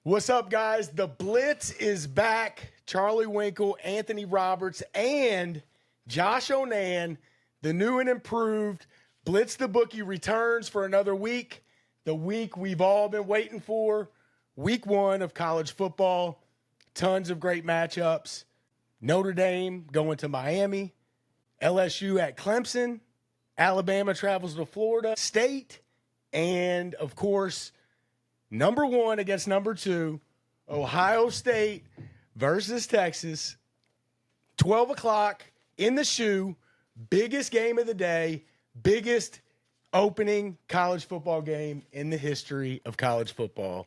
What's up, guys? The Blitz is back. Charlie Winkle, Anthony Roberts, and Josh Onan, the new and improved Blitz the Bookie, returns for another week. The week we've all been waiting for. Week 1 of college football. Tons of great matchups. Notre Dame going to Miami. LSU at Clemson. Alabama travels to Florida State. And, of course, number 1 against number 2, Ohio State versus Texas. 12 o'clock in the shoe. Biggest game of the day. Biggest opening college football game in the history of college football.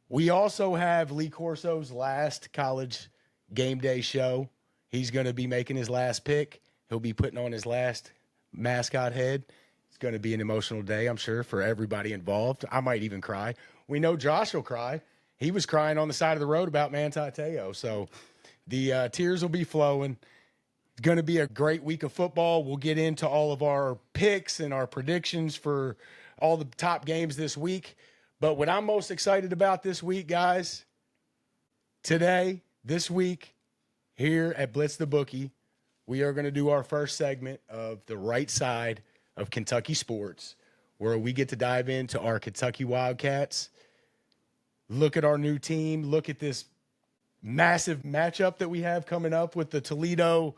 We also have Lee Corso's last college game day show. He's going to be making his last pick. He'll be putting on his last mascot head. It's going to be an emotional day, I'm sure, for everybody involved. I might even cry. We know Josh will cry. He was crying on the side of the road about Manti Te'o. So the tears will be flowing. It's going to be a great week of football. We'll get into all of our picks and our predictions for all the top games this week. But what I'm most excited about this week, guys, this week, here at Blitz the Bookie, we are going to do our first segment of the right side of Kentucky sports, where we get to dive into our Kentucky Wildcats, look at our new team, look at this massive matchup that we have coming up with the Toledo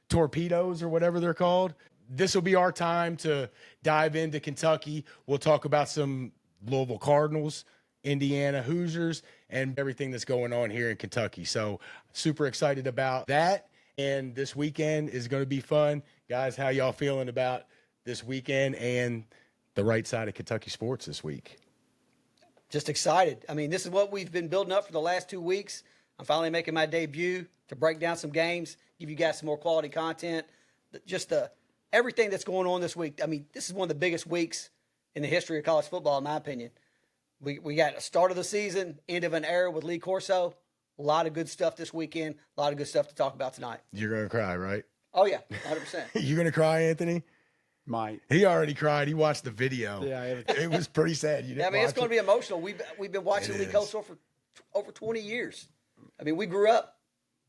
Torpedoes or whatever they're called. This will be our time to dive into Kentucky. We'll talk about some Louisville Cardinals, Indiana Hoosiers, and everything that's going on here in Kentucky. So super excited about that. And this weekend is going to be fun. Guys, how y'all feeling about this weekend and the right side of Kentucky sports this week? Just excited. I mean, this is what we've been building up for the last 2 weeks. I'm finally making my debut to break down some games, give you guys some more quality content. Everything that's going on this week. I mean, this is one of the biggest weeks in the history of college football, in my opinion. We got a start of the season, end of an era with Lee Corso. A lot of good stuff this weekend. A lot of good stuff to talk about tonight. You're going to cry, right? Oh, yeah, 100%. You're going to cry, Anthony? Might. He already cried. He watched the video. Yeah, it was pretty sad. I mean, it's going to be emotional. We've been watching Lee Corso for over 20 years. I mean, we grew up.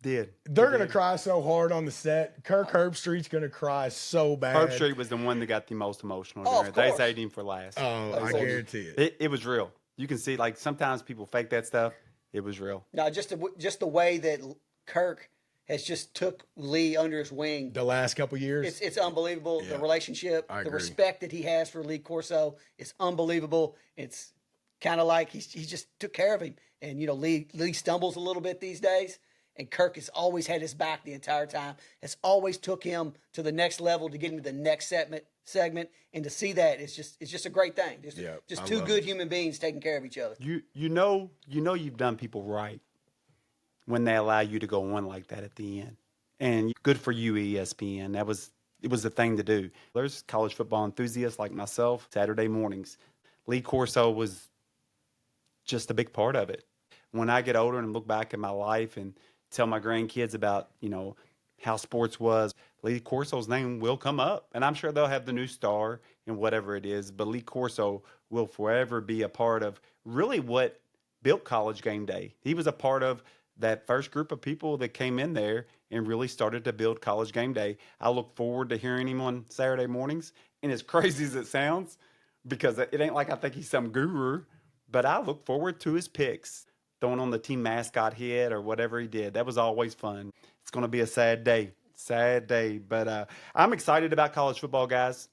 They're going to cry so hard on the set. Kirk Herbstreit's going to cry so bad. Herbstreit was the one that got the most emotional. They saved him for last. Oh, I guarantee it. It was real. You can see, like, sometimes people fake that stuff. It was real. No, just the way that Kirk has just took Lee under his wing. The last couple years. It's unbelievable. Yeah. The relationship, the respect that he has for Lee Corso is unbelievable. It's kind of like he just took care of him. And, you know, Lee stumbles a little bit these days. And Kirk has always had his back the entire time. Has always took him to the next level to get him to the next segment. And to see that it's just a great thing. Just two good human beings taking care of each other. You know you've done people right when they allow you to go on like that at the end. And good for you, ESPN. It was the thing to do. There's college football enthusiasts like myself, Saturday mornings. Lee Corso was just a big part of it. When I get older and look back at my life and tell my grandkids about, you know, how sports was, Lee Corso's name will come up. And I'm sure they'll have the new star and whatever it is. But Lee Corso will forever be a part of really what built College Game Day. He was a part of that first group of people that came in there and really started to build College Game Day. I look forward to hearing him on Saturday mornings. And as crazy as it sounds, because it ain't like I think he's some guru, but I look forward to his picks. Throwing on the team mascot head or whatever he did. That was always fun. It's going to be a sad day. But I'm excited about college football, guys.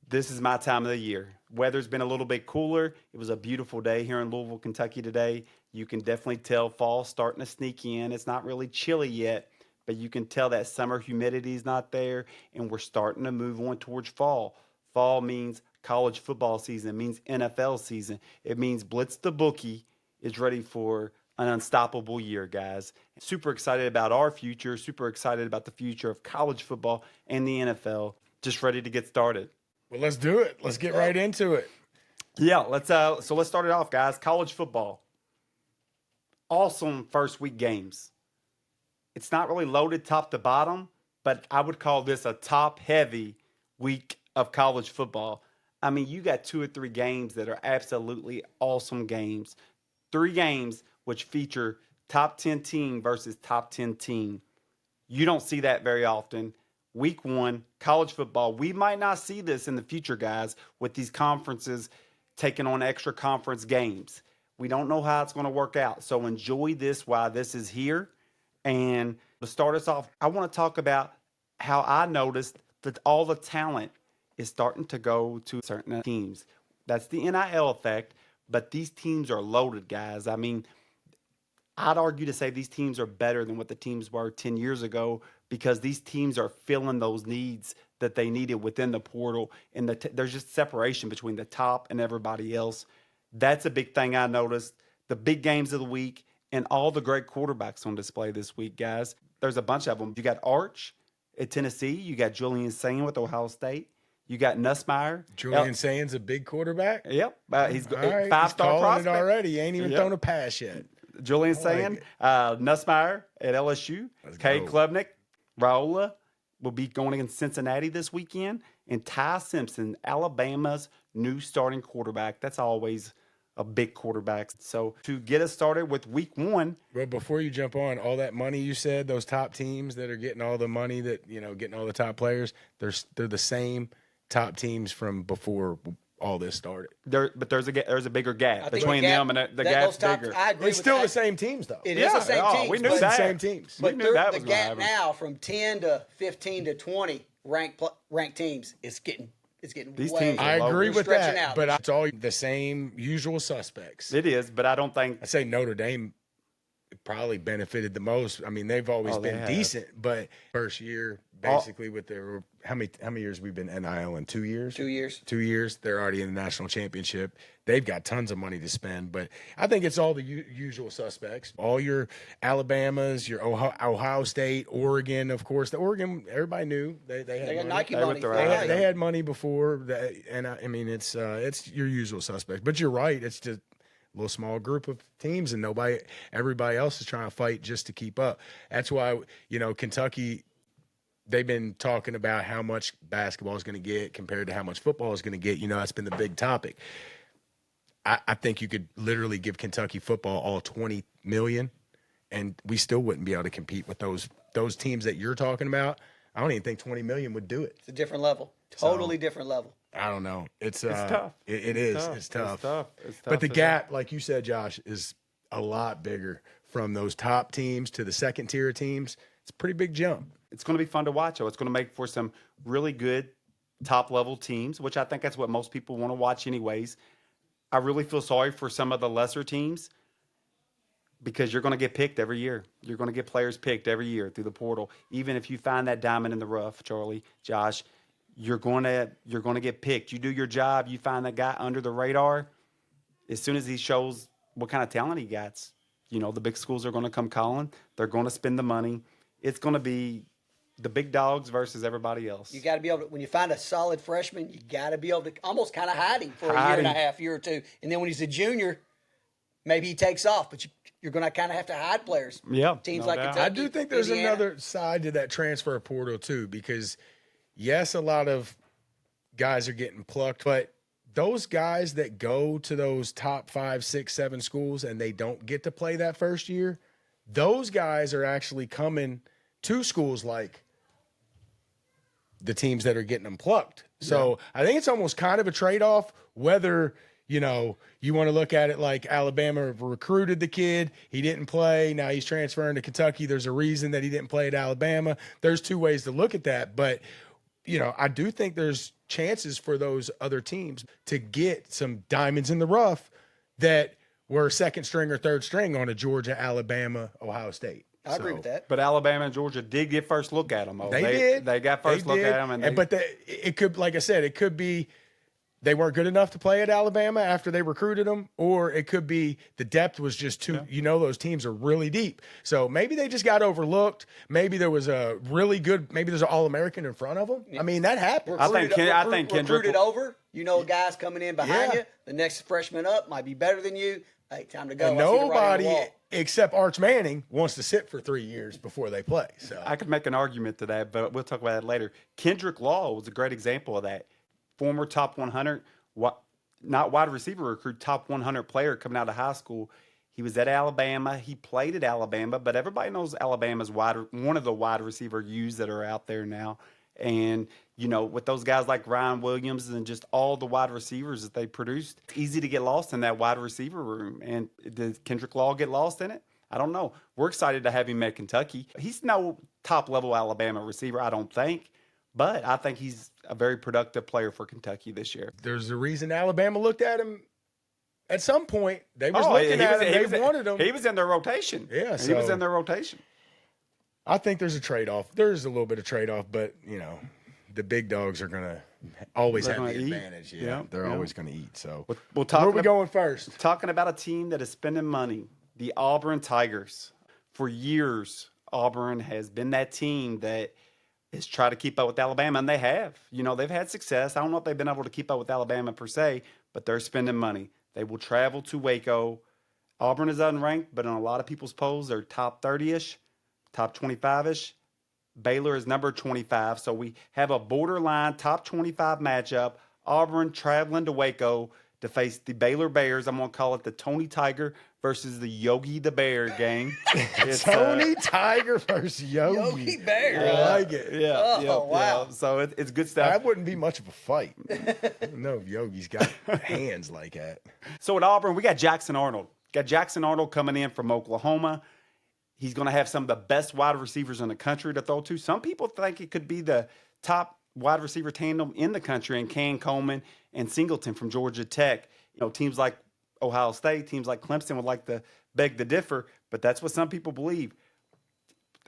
This is my time of the year. Weather's been a little bit cooler. It was a beautiful day here in Louisville, Kentucky today. You can definitely tell fall's starting to sneak in. It's not really chilly yet, but you can tell that summer humidity is not there, and we're starting to move on towards fall. Fall means college football season. It means NFL season. It means Blitz the Bookie is ready for an unstoppable year, guys. Super excited about our future, super excited about the future of college football and the NFL. Just ready to get started. Well, let's do it. Let's get right into it. Yeah, let's start it off, guys. College football. Awesome first week games. It's not really loaded top to bottom, but I would call this a top-heavy week of college football. I mean, you got 2 or 3 games that are absolutely awesome games. 3 games which feature top 10 team versus top 10 team. You don't see that very often. Week 1, college football. We might not see this in the future, guys, with these conferences taking on extra conference games. We don't know how it's going to work out. So enjoy this while this is here. And to start us off, I want to talk about how I noticed that all the talent is starting to go to certain teams. That's the NIL effect, but these teams are loaded, guys. I mean, I'd argue to say these teams are better than what the teams were 10 years ago because these teams are filling those needs that they needed within the portal. And there's just separation between the top and everybody else. That's a big thing I noticed. The big games of the week and all the great quarterbacks on display this week, guys. There's a bunch of them. You got Arch at Tennessee. You got Julian Sain with Ohio State. You got Nussmeier. Julian Sain's a big quarterback. Yep. He's All right, 5-star he's calling prospect. it already. He ain't even thrown a pass yet. Julian Sain, Nussmeier at LSU, Cade Klubnik, Raiola will be going against Cincinnati this weekend, and Ty Simpson, Alabama's new starting quarterback. That's always a big quarterback. So to get us started with week 1. Well, before you jump on, all that money you said, those top teams that are getting all the money that, getting all the top players, they're the same top teams from before all this started. But there's a bigger gap between them, and the gap's bigger. I agree. It's still the same teams, though. It is the same teams. We knew It's that. the same teams. But We knew that the was gonna gap happen. now from 10 to 15 to 20 ranked teams is getting These way. teams are I agree They're with stretching that, out. but it's all the same usual suspects. It is, but I don't think I say Notre Dame probably benefited the most. I mean, they've always they been have. decent, but first year, basically, with their how many years we've been NIL in 2 years? 2 years. 2 years. They're already in the national championship. They've got tons of money to spend, but I think it's all the usual suspects. All your Alabamas, your Ohio State, Oregon, of course. The Oregon, everybody knew they had They got money. Nike They money. went through They it. had- They had money before, and I mean it's your usual suspects. But you're right; it's just a little small group of teams, and everybody else is trying to fight just to keep up. That's why Kentucky. They've been talking about how much basketball is going to get compared to how much football is going to get. That's been the big topic. I think you could literally give Kentucky football all $20 million, and we still wouldn't be able to compete with those teams that you're talking about. I don't even think $20 million would do it. It's a different level. Totally different level. I don't know. It's tough. It is. It's tough. It's tough. But the gap, like you said, Josh, is a lot bigger from those top teams to the second tier teams. It's a pretty big jump. It's going to be fun to watch. It's going to make for some really good top-level teams, which I think that's what most people want to watch anyways. I really feel sorry for some of the lesser teams because you're going to get picked every year. You're going to get players picked every year through the portal. Even if you find that diamond in the rough, Charlie, Josh, you're going to get picked. You do your job. You find that guy under the radar. As soon as he shows what kind of talent he got, the big schools are going to come calling. They're going to spend the money. It's going to be the big dogs versus everybody else. You got to be able to, when you find a solid freshman, you got to be able to almost kind of hide him for a year and a half, year or two. And then when he's a junior, maybe he takes off, but you're going to kind of have to hide players. Yeah, Teams no like doubt. Kentucky, I do think there's Indiana. another side to that transfer portal too, because yes, a lot of guys are getting plucked, but those guys that go to those top 5, 6, 7 schools and they don't get to play that first year, those guys are actually coming to schools like the teams that are getting them plucked. So I think it's almost kind of a trade-off whether, you want to look at it like Alabama recruited the kid. He didn't play. Now he's transferring to Kentucky. There's a reason that he didn't play at Alabama. There's 2 ways to look at that. But, I do think there's chances for those other teams to get some diamonds in the rough that were second string or third string on a Georgia, Alabama, Ohio State. I agree with that. But Alabama and Georgia did get first look at them. They did. They got first look at them. But it could, like I said, it could be they weren't good enough to play at Alabama after they recruited them, or it could be the depth was just too. Those teams are really deep. So maybe they just got overlooked. Maybe there was a really good. Maybe there's an All-American in front of them. I mean, that happens. I think Kendrick recruited over. Guys coming in behind you. The next freshman up might be better than you. Hey, time to go. And I see the writing on the nobody wall. except Arch Manning wants to sit for 3 years before they play. So I could make an argument to that, but we'll talk about that later. Kendrick Law was a great example of that. Former top 100, not wide receiver recruit, top 100 player coming out of high school. He was at Alabama. He played at Alabama, but everybody knows Alabama's one of the wide receiver U's that are out there now. And, with those guys like Ryan Williams and just all the wide receivers that they produced, it's easy to get lost in that wide receiver room. And did Kendrick Law get lost in it? I don't know. We're excited to have him at Kentucky. He's no top-level Alabama receiver, I don't think. But I think he's a very productive player for Kentucky this year. There's a reason Alabama looked at him at some point. They was looking at him. They wanted him. He was in their rotation. Yeah, he was in their rotation. I think there's a trade-off. There's a little bit of trade-off, but, the big dogs are going to always have the advantage. Yeah, they're always going to eat. So where are we going first? Talking about a team that is spending money, the Auburn Tigers. For years, Auburn has been that team that is trying to keep up with Alabama, and they have. They've had success. I don't know if they've been able to keep up with Alabama per se, but they're spending money. They will travel to Waco. Auburn is unranked, but in a lot of people's polls, they're top 30-ish, top 25-ish. Baylor is number 25, so we have a borderline top 25 matchup. Auburn traveling to Waco to face the Baylor Bears. I'm going to call it the Tony Tiger versus the Yogi the Bear game. Tony Tiger versus Yogi Bear. I like it. Yeah. Wow. Yeah. So it's good stuff. That wouldn't be much of a fight. No, Yogi's got hands like that. So at Auburn, we got Jackson Arnold. Got Jackson Arnold coming in from Oklahoma. He's going to have some of the best wide receivers in the country to throw to. Some people think it could be the top wide receiver tandem in the country, and Can Coleman and Singleton from Georgia Tech. Teams like Ohio State, teams like Clemson would like to beg to differ, but that's what some people believe.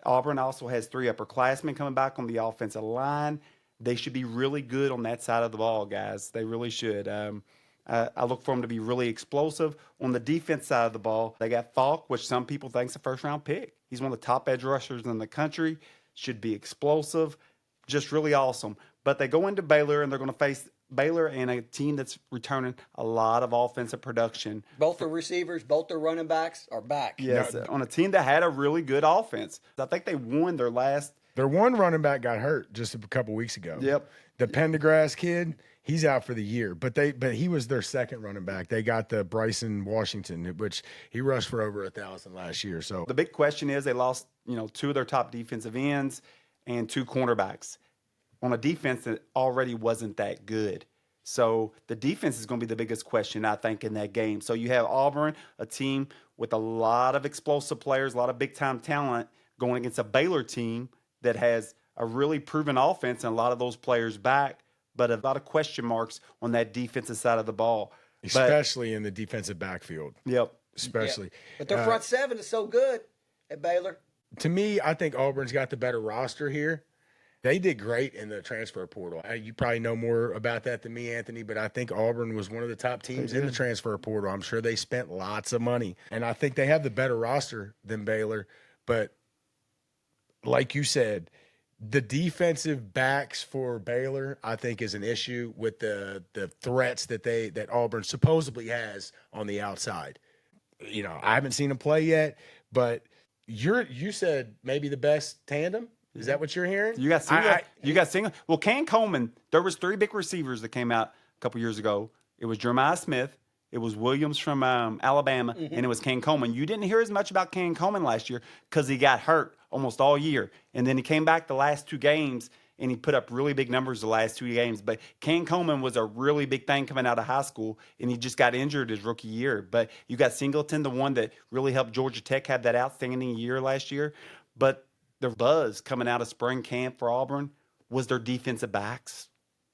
Auburn also has 3 upperclassmen coming back on the offensive line. They should be really good on that side of the ball, guys. They really should. I look for them to be really explosive. On the defense side of the ball, they got Falk, which some people think is a first-round pick. He's one of the top edge rushers in the country, should be explosive, just really awesome. But they go into Baylor, and they're going to face Baylor and a team that's returning a lot of offensive production. Both the receivers, both the running backs are back. Yes, on a team that had a really good offense. I think they won their last. Their one running back got hurt just a couple weeks ago. Yep. The Pendergrass kid, he's out for the year. But he was their second running back. They got the Bryson Washington, which he rushed for over 1,000 last year. So the big question is they lost, 2 of their top defensive ends and 2 cornerbacks on a defense that already wasn't that good. So the defense is going to be the biggest question, I think, in that game. So you have Auburn, a team with a lot of explosive players, a lot of big-time talent, going against a Baylor team that has a really proven offense and a lot of those players back, but a lot of question marks on that defensive side of the ball. Especially in the defensive backfield. Yep. Especially. Yep. But their front seven is so good at Baylor. To me, I think Auburn's got the better roster here. They did great in the transfer portal. You probably know more about that than me, Anthony, but I think Auburn was one of the top teams in the transfer portal. I'm sure they spent lots of money, and I think they have the better roster than Baylor. But like you said, the defensive backs for Baylor, I think, is an issue with the threats that Auburn supposedly has on the outside. I haven't seen them play yet, but you said maybe the best tandem. Is that what you're hearing? You got single. You got single. Well, Can Coleman, there was 3 big receivers that came out a couple years ago. It was Jeremiah Smith, it was Williams from Alabama, and it was Can Coleman. You didn't hear as much about Can Coleman last year because he got hurt almost all year. And then he came back the last 2 games, and he put up really big numbers the last 2 games. But Can Coleman was a really big thing coming out of high school, and he just got injured his rookie year. But you got Singleton, the one that really helped Georgia Tech have that outstanding year last year. But the buzz coming out of spring camp for Auburn was their defensive backs.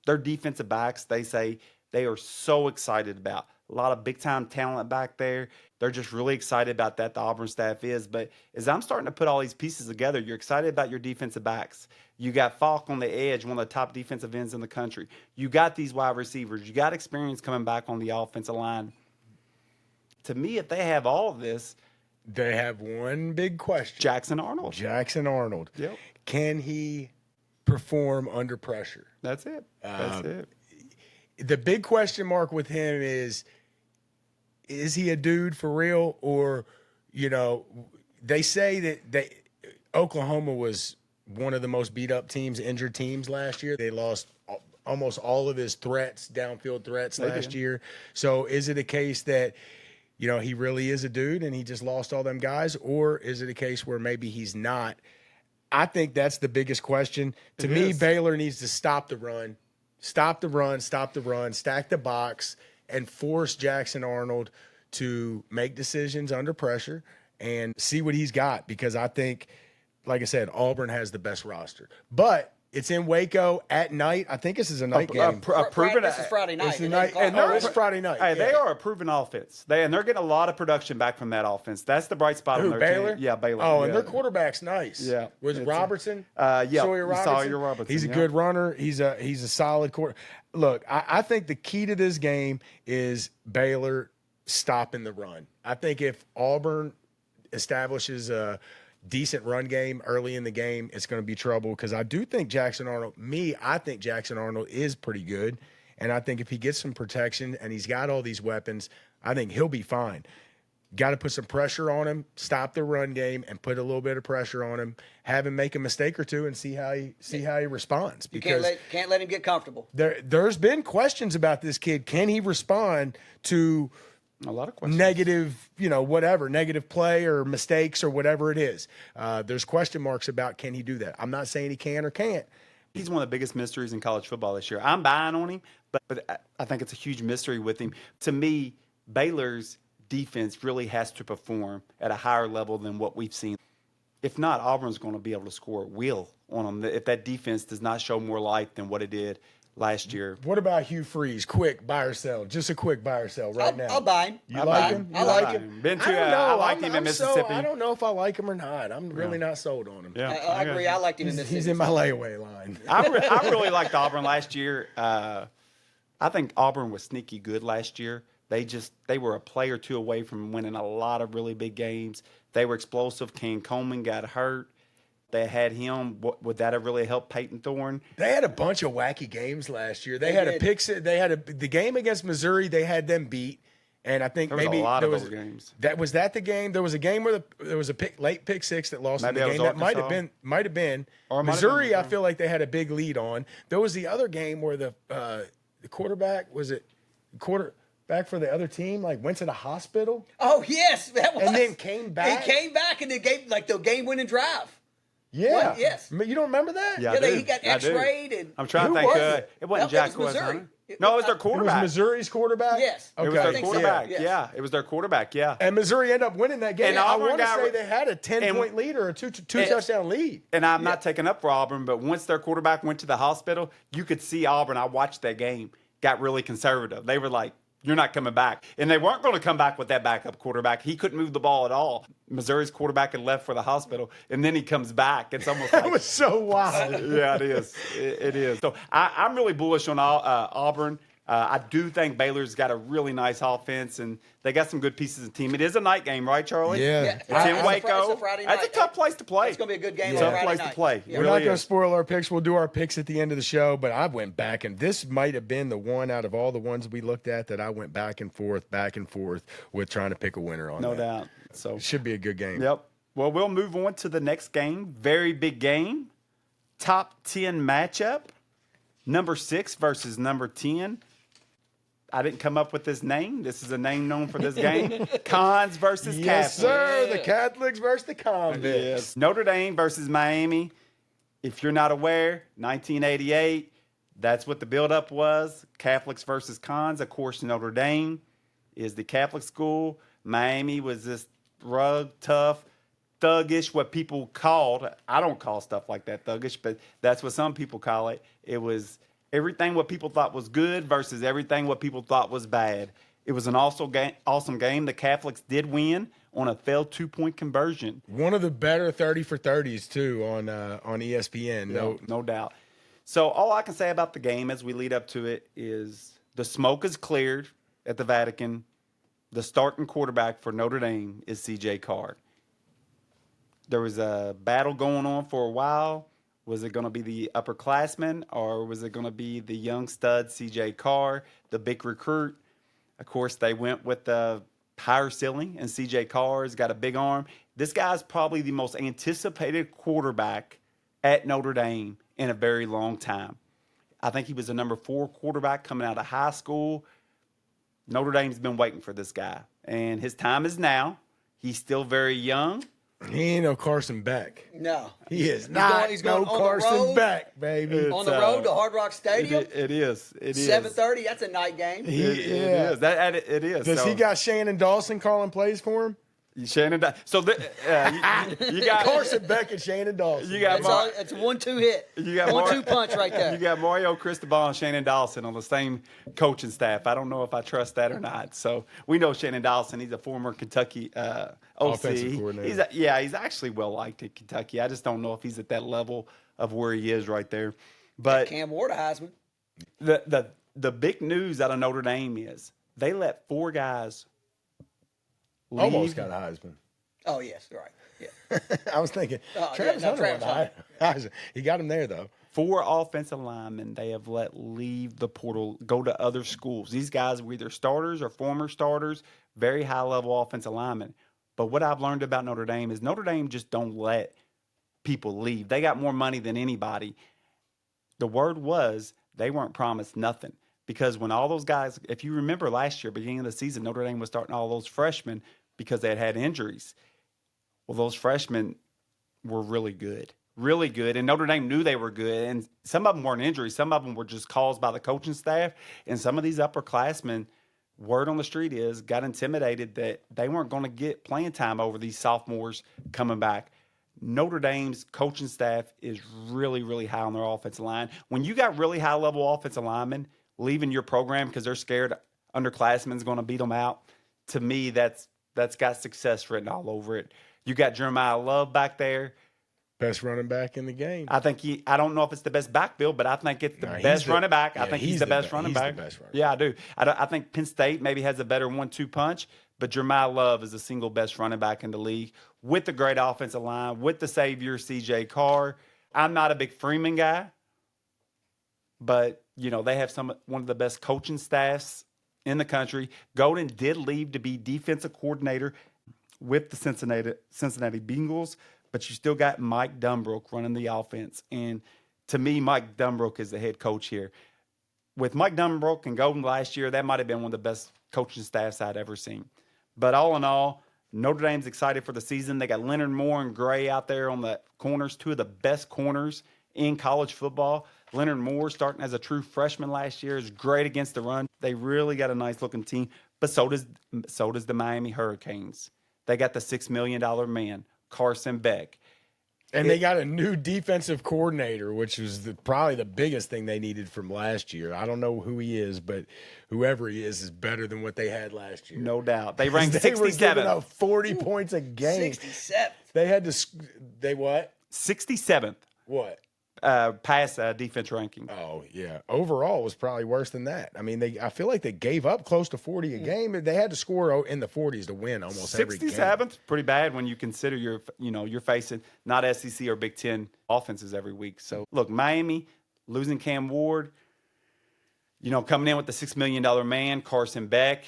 Their defensive backs, they say they are so excited about. A lot of big-time talent back there. They're just really excited about that, the Auburn staff is. But as I'm starting to put all these pieces together, you're excited about your defensive backs. You got Falk on the edge, one of the top defensive ends in the country. You got these wide receivers. You got experience coming back on the offensive line. To me, if they have all of this, they have one big question. Jackson Arnold. Yep. Can he perform under pressure? That's it. That's it. The big question mark with him is he a dude for real? Or, they say that Oklahoma was one of the most beat up teams, injured teams last year. They lost almost all of his downfield threats last year. So is it a case that he really is a dude and he just lost all them guys? Or is it a case where maybe he's not? I think that's the biggest question. To me, Baylor needs to stop the run, stack the box, and force Jackson Arnold to make decisions under pressure and see what he's got. Because I think, like I said, Auburn has the best roster. But it's in Waco at night. I think this is a night game. This is Friday night. It's the night, it's Friday night. Hey, they are a proven offense. They're getting a lot of production back from that offense. That's the bright spot on their Baylor? team. Yeah, Baylor. Oh, yeah. and their quarterback's nice. Yeah. Was Robertson? Sawyer Robertson. Robertson. He's a good runner. He's a solid quarter. Look, I think the key to this game is Baylor stopping the run. I think if Auburn establishes a decent run game early in the game, it's going to be trouble, because I do think Jackson Arnold is pretty good. And I think if he gets some protection and he's got all these weapons, I think he'll be fine. Got to put some pressure on him, stop the run game, and put a little bit of pressure on him. Have him make a mistake or two and see how he responds. Because you can't let him get comfortable. There's been questions about this kid. Can he respond to a lot of questions. Negative, negative play or mistakes or whatever it is? There's question marks about, can he do that? I'm not saying he can or can't. He's one of the biggest mysteries in college football this year. I'm buying on him, but I think it's a huge mystery with him. To me, Baylor's defense really has to perform at a higher level than what we've seen. If not, Auburn's going to be able to score at will on them if that defense does not show more life than what it did last year. What about Hugh Freeze? Quick buy or sell. Just a quick buy or sell now. I'll buy him. You like him? I like him. I like him in Mississippi. I don't know if I like him or not. I'm really not sold on him. Yeah, I agree. I liked him in Mississippi. He's in my layaway line. I really liked Auburn last year. I think Auburn was sneaky good last year. They were a play or two away from winning a lot of really big games. They were explosive. Ken Coleman got hurt. They had him. Would that have really helped Peyton Thorne? They had a bunch of wacky games last year. They had the game against Missouri. They had them beat, and I think there was maybe a lot there of was those games. Was that the game? There was a game where there was a late pick six that lost in the game. That might have been Or Missouri. I feel like they had a big lead on. There was the other game where the quarterback back for the other team, went to the hospital. Oh yes, that was. And then came back. He came back and they gave the game-winning drive. Yeah. What? Yes. You don't remember that? Yeah, He got X-rayed and. I'm trying to Who think. was It wasn't No, it Jack was Missouri. Quesson. No, it was their It quarterback. was Missouri's quarterback? Yes. Okay. It was their think so. quarterback. Yes. Yeah, it was their quarterback. Yeah. And Missouri ended up winning that game. And I Auburn want to got say they had a 10-point lead or a two touchdown lead. And I'm not taking up for Auburn, but once their quarterback went to the hospital, you could see Auburn. I watched that game. Got really conservative. They were like, "You're not coming back," and they weren't going to come back with that backup quarterback. He couldn't move the ball at all. Missouri's quarterback had left for the hospital, and then he comes back. It's almost That like, was so wild. yeah, it is. It is. So I'm really bullish on Auburn. I do think Baylor's got a really nice offense, and they got some good pieces of team. It is a night game, right, Charlie? Yeah. It's in Waco. It's a Friday That's a night. tough place to play. It's going to be a good game. It's on a tough Friday place to night. play. Yeah. It We're really not going to is. spoil our picks. We'll do our picks at the end of the show, but I went back, and this might have been the one out of all the ones we looked at that I went back and forth with trying to pick a winner on. No that. doubt. So It should be a good game. Yep. Well, we'll move on to the next game. Very big game. Top 10 matchup. Number 6 versus number 10. I didn't come up with this name. This is a name known for this game. Cons versus Yes, Catholics. sir. The Catholics versus the convicts. Yes. Notre Dame versus Miami. If you're not aware, 1988, that's what the buildup was. Catholics versus Cons. Of course, Notre Dame is the Catholic school. Miami was this rugged, tough, thuggish, what people called. I don't call stuff like that thuggish, but that's what some people call it. It was everything what people thought was good versus everything what people thought was bad. It was an awesome game. The Catholics did win on a failed 2-point conversion. One of the better 30 for 30s, too, on ESPN. No doubt. So all I can say about the game as we lead up to it is the smoke is cleared at the Vatican. The starting quarterback for Notre Dame is C.J. Carr. There was a battle going on for a while. Was it going to be the upperclassmen or was it going to be the young stud C.J. Carr, the big recruit? Of course, they went with the higher ceiling, and C.J. Carr's got a big arm. This guy's probably the most anticipated quarterback at Notre Dame in a very long time. I think he was the number 4 quarterback coming out of high school. Notre Dame's been waiting for this guy. and his time is now. He's still very young. He ain't no Carson Beck. No. He is not he's going no on the Carson road. Beck, baby. On the road to Hard Rock Stadium. It is. 7:30. That's a night game. It is. It is. Does he got Shannon Dawson calling plays for him? Shannon? So you got Carson Beck and Shannon Dawson. You got It's a 1-2 hit. You got 1-2 punch right there. You got Mario Cristobal and Shannon Dawson on the same coaching staff. I don't know if I trust that or not. So we know Shannon Dawson. He's a former Kentucky OC. Offensive coordinator. He's actually well liked at Kentucky. I just don't know if he's at that level of where he is right there. But Cam Ward, a Heisman. the big news out of Notre Dame is they let 4 guys leave. Almost got a Heisman. Oh, yes, right. Yeah. I was thinking, Travis Hunter won the Heisman. He got him there, though. 4 offensive linemen they have let leave the portal, go to other schools. These guys were either starters or former starters, very high-level offensive linemen. But what I've learned about Notre Dame is Notre Dame just don't let people leave. They got more money than anybody. The word was they weren't promised nothing. Because when all those guys, if you remember last year, beginning of the season, Notre Dame was starting all those freshmen because they had injuries. Well, those freshmen were really good. Really good. And Notre Dame knew they were good. And some of them weren't injuries. Some of them were just calls by the coaching staff. And some of these upperclassmen, word on the street is, got intimidated that they weren't going to get playing time over these sophomores coming back. Notre Dame's coaching staff is really, really high on their offensive line. When you got really high-level offensive linemen leaving your program because they're scared underclassmen's going to beat them out, to me, that's got success written all over it. You got Jeremiah Love back there. Best running back in the game. I think I don't know if it's the best backfield, but I think it's the best running back. I think he's the best running back. Yeah, I do. I think Penn State maybe has a better 1-2 punch, but Jeremiah Love is the single best running back in the league with the great offensive line, with the savior, C.J. Carr. I'm not a big Freeman guy, but, they have one of the best coaching staffs in the country. Golden did leave to be defensive coordinator with the Cincinnati Bengals, but you still got Mike Dunbrook running the offense. And to me, Mike Dunbrook is the head coach here. With Mike Dunbrook and Golden last year, that might have been one of the best coaching staffs I'd ever seen. But all in all, Notre Dame's excited for the season. They got Leonard Moore and Gray out there on the corners, 2 of the best corners in college football. Leonard Moore, starting as a true freshman last year, is great against the run. They really got a nice-looking team. But so does the Miami Hurricanes. They got the $6 million man, Carson Beck. And they got a new defensive coordinator, which was probably the biggest thing they needed from last year. I don't know who he is, but whoever he is better than what they had last year. No doubt. They ranked 67th. They were giving up 40 points a game. 67th. They had to – they what? 67th. What? Pass defense ranking. Oh, yeah. Overall, it was probably worse than that. I mean, I feel like they gave up close to 40 a game. They had to score in the 40s to win almost every game. 67th, pretty bad when you consider you're facing not SEC or Big Ten offenses every week. So, look, Miami losing Cam Ward, coming in with the $6 million man, Carson Beck.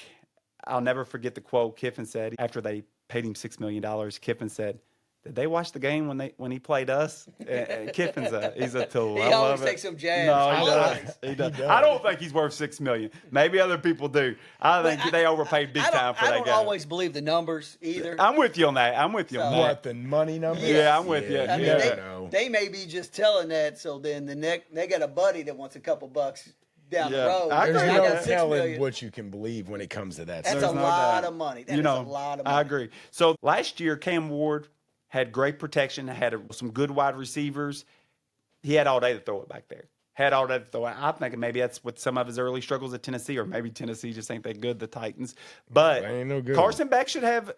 I'll never forget the quote Kiffin said after they paid him $6 million. Kiffin said, "Did they watch the game when he played us?" Kiffin's he's a tool. He I always love takes it. some jabs. No, he Always. does. He does. I don't think he's worth $6 million. Maybe other people do. I think they overpaid big time for that guy. I don't always believe the numbers either. I'm with you on that. What, the money number? Yeah, I'm with you. I mean, know. they may be just telling that, so then they got a buddy that wants a couple bucks down the road. I There's agree. no got $6 telling million. what you can believe when it comes to that. That's stuff. a lot of money. That is a lot of money. I agree. So last year, Cam Ward had great protection, had some good wide receivers. He had all day to throw it back there. Had all day to throw it. I think maybe that's with some of his early struggles at Tennessee, or maybe Tennessee just ain't that good, the Titans. But They ain't no good. Carson Beck should have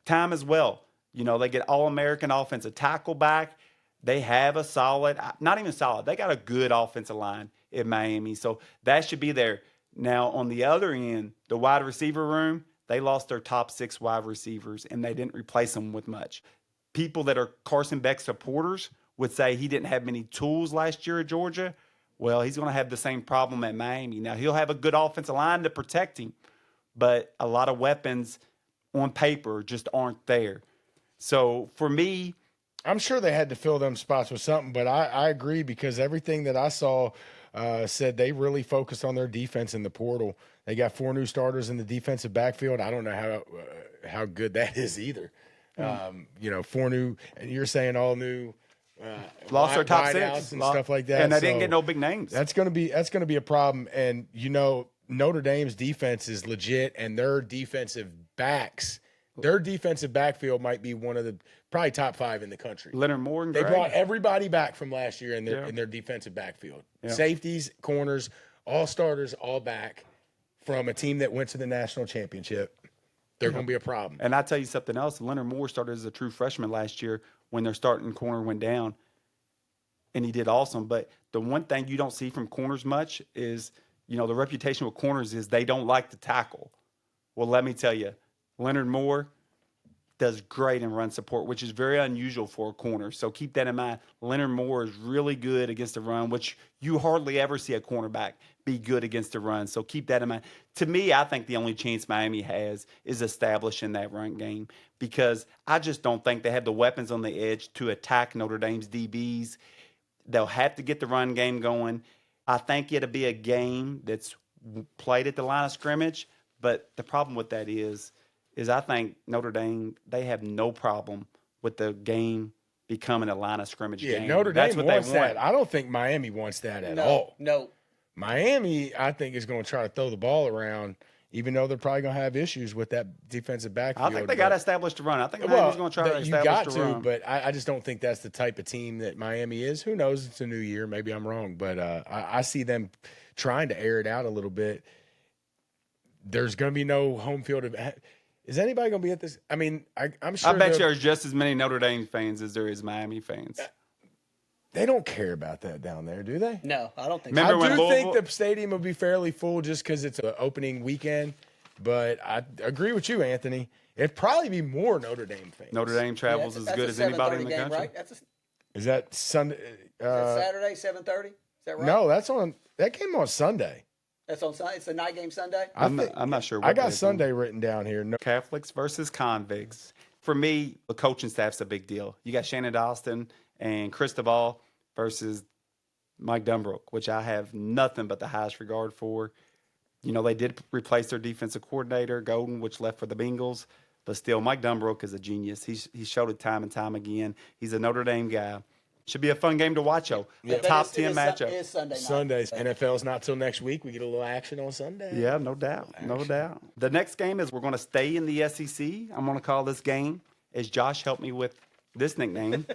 time as well. They get All-American offensive tackle back. They have a solid, not even solid, they got a good offensive line in Miami. So that should be there. Now, on the other end, the wide receiver room, they lost their top 6 wide receivers, and they didn't replace them with much. People that are Carson Beck supporters would say he didn't have many tools last year at Georgia. Well, he's going to have the same problem at Miami. Now, he'll have a good offensive line to protect him, but a lot of weapons on paper just aren't there. So, for me, I'm sure they had to fill them spots with something, but I agree because everything that I saw said they really focused on their defense in the portal. They got 4 new starters in the defensive backfield. I don't know how good that is either. 4 new, and you're saying all new. Lost their top wideouts 6 and stuff like that, and they didn't get no big names. That's gonna be a problem. And Notre Dame's defense is legit, and their defensive backfield might be one of the probably top 5 in the country. Leonard Moore and They Gray. brought everybody back from last year in their defensive backfield. Yeah. Safeties, corners, all starters, all back from a team that went to the national championship. They're going to be a problem. And I tell you something else. Leonard Moore started as a true freshman last year when their starting corner went down, and he did awesome. But the one thing you don't see from corners much is, the reputation with corners is they don't like to tackle. Well, let me tell you, Leonard Moore does great in run support, which is very unusual for a corner. So keep that in mind. Leonard Moore is really good against the run, which you hardly ever see a cornerback be good against the run. So keep that in mind. To me, I think the only chance Miami has is establishing that run game, because I just don't think they have the weapons on the edge to attack Notre Dame's DBs. They'll have to get the run game going. I think it'll be a game that's played at the line of scrimmage, but the problem with that is I think Notre Dame, they have no problem with the game becoming a line of scrimmage game. Notre That's Dame what wants they want. that. I don't think Miami wants that at all. No. Miami, I think, is going to try to throw the ball around, even though they're probably going to have issues with that defensive backfield. I think they got to establish the run. I think Miami's going to try to establish the run. But I just don't think that's the type of team that Miami is. Who knows? It's a new year. Maybe I'm wrong. But I see them trying to air it out a little bit. There's going to be no home field. Is anybody going to be at this? I mean, I'm sure. I bet there's just as many Notre Dame fans as there is Miami fans. They don't care about that down there, do they? No, I don't think Remember so. when I do think the stadium will be fairly full just because it's an opening weekend. But I agree with you, Anthony. It'd probably be more Notre Dame fans. Notre Dame travels as good as anybody in the game, country. Right? Is that Sunday? Is that Saturday, 7:30? Is that right? No, that came on Sunday. That's on Sunday. It's a night game Sunday. I'm not sure. I got Sunday written down here. No. Catholics versus convicts. For me, the coaching staff's a big deal. You got Shannon Dawson and Cristobal versus Mike Dunbrook, which I have nothing but the highest regard for. They did replace their defensive coordinator, Golden, which left for the Bengals. But still, Mike Dunbrook is a genius. He showed it time and time again. He's a Notre Dame guy. Should be a fun game to watch, though. Yeah. Top 10 matchup. It is Sunday night. Sundays. NFL's not till next week. We get a little action on Sunday. Yeah, no doubt. No doubt. The next game is we're going to stay in the SEC. I'm going to call this game, as Josh helped me with this nickname.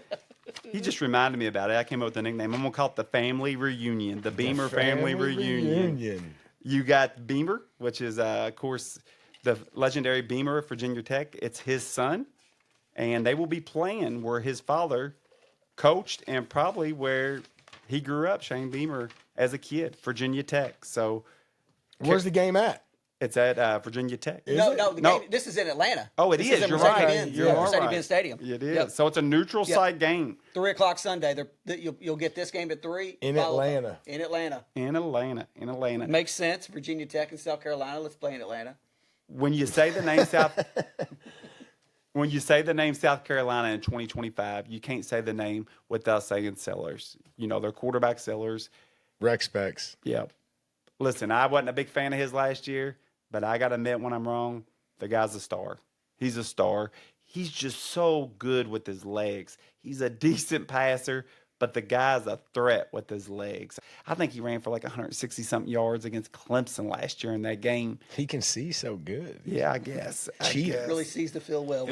He just reminded me about it. I came up with the nickname. I'm going to call it the Family Reunion, the Beamer Family Reunion. You got Beamer, which is, of course, the legendary Beamer of Virginia Tech. It's his son, and they will be playing where his father coached and probably where he grew up, Shane Beamer, as a kid, Virginia Tech. So Where's the game at? it's at Virginia Tech. No, the game. This is in Atlanta. Oh, it This is. in You're Mercedes-Benz. right. You're Yeah, right. Mercedes-Benz Stadium. It is. Yep. So it's a neutral site game 3:00 Sunday. You'll get this game at 3. In Atlanta. In Atlanta. in Atlanta. Makes sense. Virginia Tech and South Carolina. Let's play in Atlanta. When you say the name South Carolina in 2025, you can't say the name without saying Sellers. Their quarterback Sellers. Rex Specs. Yeah. Listen, I wasn't a big fan of his last year, but I got to admit when I'm wrong, the guy's a star. He's a star. He's just so good with his legs. He's a decent passer, but the guy's a threat with his legs. I think he ran for like 160-something yards against Clemson last year in that game. He can see so good. Yeah, I guess. Cheater. Really sees the field well.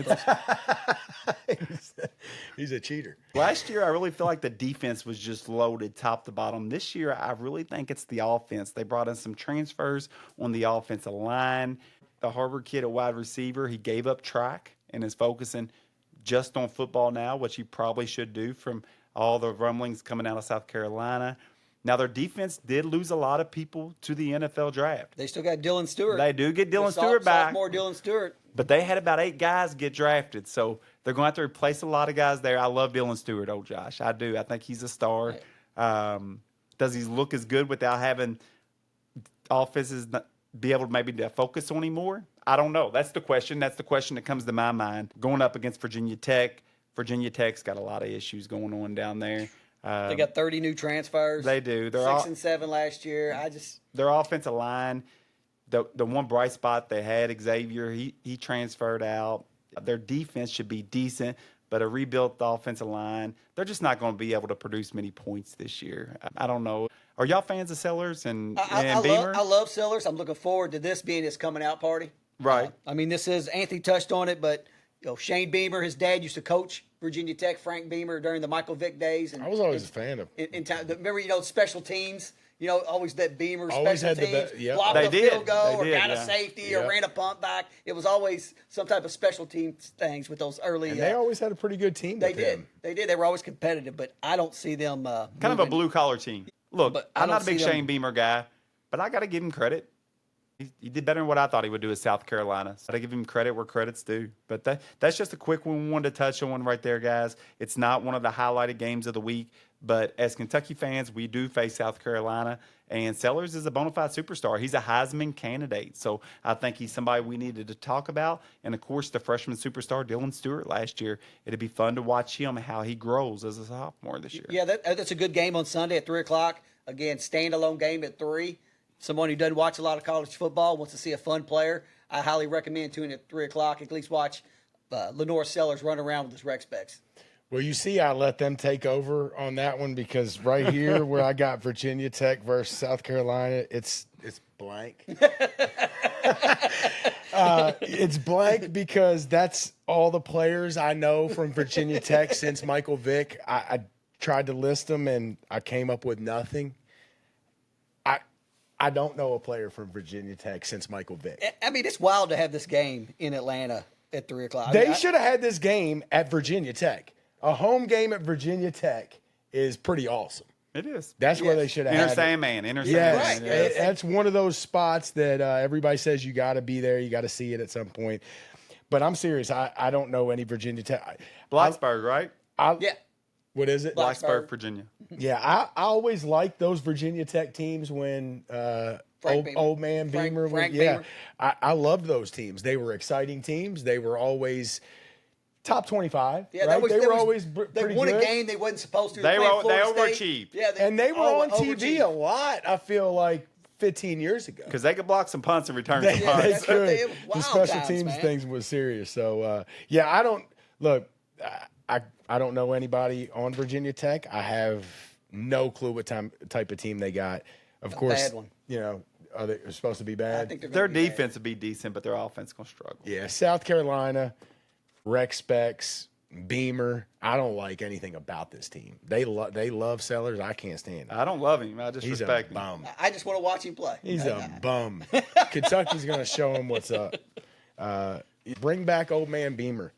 He's a cheater. Last year, I really feel like the defense was just loaded top to bottom. This year, I really think it's the offense. They brought in some transfers on the offensive line. The Harvard kid at wide receiver, he gave up track and is focusing just on football now, which he probably should do from all the rumblings coming out of South Carolina. Now, their defense did lose a lot of people to the NFL draft. They still got Dylan Stewart. They do get Dylan Stewart back. Sophomore Dylan Stewart. But they had about 8 guys get drafted, so they're going to have to replace a lot of guys there. I love Dylan Stewart, old Josh. I do. I think he's a star. Does he look as good without having offenses be able to maybe to focus on him more? I don't know. That's the question. That's the question that comes to my mind. Going up against Virginia Tech. Virginia Tech's got a lot of issues going on down there. They got 30 new transfers. They do. They're 6 all, and 7 last year. their offensive line, the one bright spot they had, Xavier, he transferred out. Their defense should be decent, but a rebuilt offensive line, they're just not going to be able to produce many points this year. I don't know. Are y'all fans of Sellers and Beamer? I love Sellers. I'm looking forward to this being his coming out party. Right. I mean, this is Anthony touched on it, but Shane Beamer, his dad used to coach Virginia Tech, Frank Beamer, during the Michael Vick days. And I was always a fan of. in time. Remember, special teams. Always that Beamer Always special had the teams, yep. blocked They a did. field goal, They or did, got a yeah. safety, Yep. or ran a punt back. It was always some type of special team things with those early. And they always had a pretty good team. They with did. him. They did. They were always competitive, but I don't see them. Kind of a blue-collar team. Look, But I I'm don't not a big see them- Shane Beamer guy, but I got to give him credit. He did better than what I thought he would do at South Carolina. So I give him credit where credit's due. But that's just a quick one we wanted to touch on right there, guys. It's not one of the highlighted games of the week. But as Kentucky fans, we do face South Carolina. And Sellers is a bona fide superstar. He's a Heisman candidate. So I think he's somebody we needed to talk about. And, of course, the freshman superstar, Dylan Stewart, last year. It'd be fun to watch him, how he grows as a sophomore this year. Yeah, that's a good game on Sunday at 3 o'clock. Again, standalone game at 3. Someone who doesn't watch a lot of college football wants to see a fun player. I highly recommend tuning at 3 o'clock. At least watch Lenore Sellers run around with his rec specs. Well, you see, I let them take over on that one because right here where I got Virginia Tech versus South Carolina, it's blank. It's blank because that's all the players I know from Virginia Tech since Michael Vick. I tried to list them and I came up with nothing. I don't know a player from Virginia Tech since Michael Vick. I mean, it's wild to have this game in Atlanta at 3 o'clock. They should have had this game at Virginia Tech. A home game at Virginia Tech is pretty awesome. It is. That's where they should have Inner had it. Sandman. Inner Yes, Sandman. Right. Yes. that's one of those spots that everybody says you got to be there. You got to see it at some point. But I'm serious. I don't know any Virginia Tech. Blacksburg, right? Yeah. What is it? Blacksburg, Virginia. Yeah, I always liked those Virginia Tech teams when Beamer. old man Beamer. Frank Yeah, Beamer. I loved those teams. They were exciting teams. They were always top 25. Yeah, right? they were always they pretty won good. a game they wasn't supposed to. They played Florida overachieved. State. Yeah, And they were on TV overachieved. a lot, I feel like 15 years ago. Because they could block some punts and return They, some Yeah, punts. they that's could. what they- The wild special times, teams man. things was serious. So, yeah, I don't – look, I don't know anybody on Virginia Tech. I have no clue what type of team they got. Of course, bad one. are they supposed to be I bad? think Their they're gonna be bad. defense would be decent, but their offense is going to struggle. Yeah, South Carolina, Rec Specs, Beamer. I don't like anything about this team. They love Sellers. I can't stand it. I don't love him. I just He's a respect him. bum. I just want to watch him play. He's a bum. Kentucky's going to show him what's up. Bring back old man Beamer.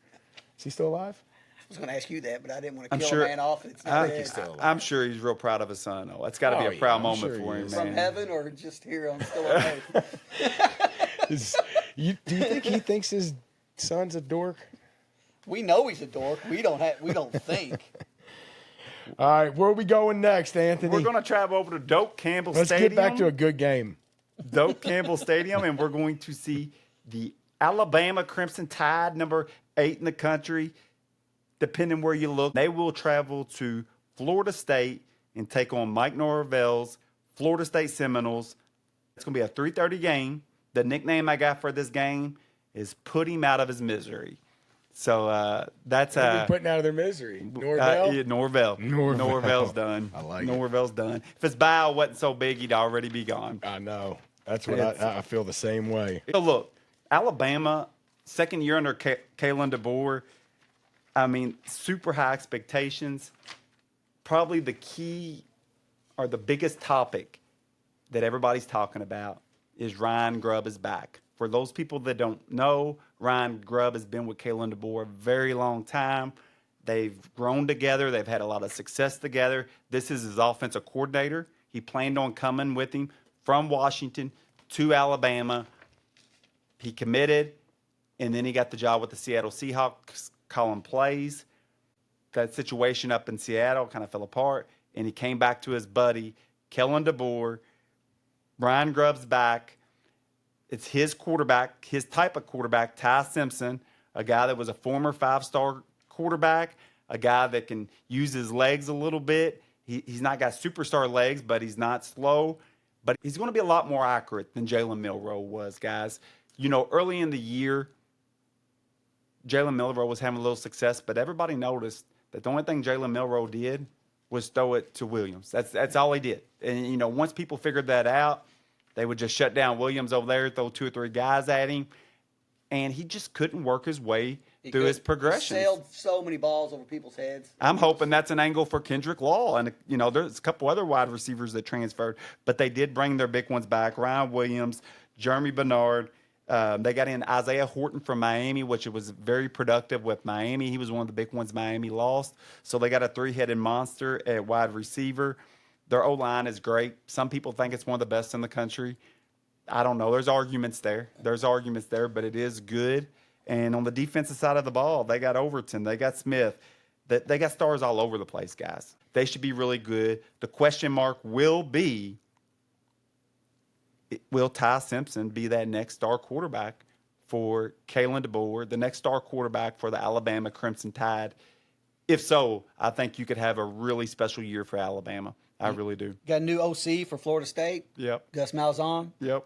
Is he still alive? I was going to ask you that, but I didn't want to I'm kill sure- a man off. It's not think he's dead. still alive. I'm sure he's real proud of his son. Oh, it's got to be Oh, a proud yeah, I'm moment sure for he him, is. man. From heaven or just here on still on earth. Do you think he thinks his son's a dork? We know he's a dork. We don't think. All right, where are we going next, Anthony? We're going to travel over to Doak Campbell Let's Stadium. get back to a good game. Doak Campbell Stadium, and we're going to see the Alabama Crimson Tide, number 8 in the country. Depending where you look, they will travel to Florida State and take on Mike Norvell's Florida State Seminoles. It's going to be a 3:30 game. The nickname I got for this game is "Put Him Out of His Misery." So that's They're putting out of their misery. Norvell? yeah, Norvell. Norvell. Norvell's done. I like it. Norvell's done. If his bow wasn't so big, he'd already be gone. I know. That's what It's- I feel the same way. So look, Alabama, second year under Kalen DeBoer. I mean, super high expectations. Probably the key or the biggest topic that everybody's talking about is Ryan Grubb is back. For those people that don't know, Ryan Grubb has been with Kalen DeBoer a very long time. They've grown together. They've had a lot of success together. This is his offensive coordinator. He planned on coming with him from Washington to Alabama. He committed, and then he got the job with the Seattle Seahawks, calling plays. That situation up in Seattle kind of fell apart, and he came back to his buddy, Kellen DeBoer. Ryan Grubb's back. It's his quarterback, his type of quarterback, Ty Simpson, a guy that was a former 5-star quarterback, a guy that can use his legs a little bit, He's not got superstar legs, but he's not slow. But he's going to be a lot more accurate than Jalen Milroe was, guys. You know, early in the year, Jalen Milroe was having a little success, but everybody noticed that the only thing Jalen Milroe did was throw it to Williams. That's all he did. And, you know, once people figured that out, they would just shut down Williams over there, throw 2 or 3 guys at him. And he just couldn't work his way through his progression. He sailed so many balls over people's heads. I'm hoping that's an angle for Kendrick Law. And, you know, there's a couple other wide receivers that transferred, but they did bring their big ones back. Ryan Williams, Jeremy Bernard. They got in Isaiah Horton from Miami, which was very productive with Miami. He was one of the big ones Miami lost. So they got a 3-headed monster at wide receiver. Their O-line is great. Some people think it's one of the best in the country. I don't know. There's arguments there. But it is good. And on the defensive side of the ball, they got Overton. They got Smith. They got stars all over the place, guys. They should be really good. The question mark will be, will Ty Simpson be that next star quarterback for Kalen DeBoer, the next star quarterback for the Alabama Crimson Tide? If so, I think you could have a really special year for Alabama. I really do. Got a new OC for Florida State. Yep. Gus Malzahn. Yep.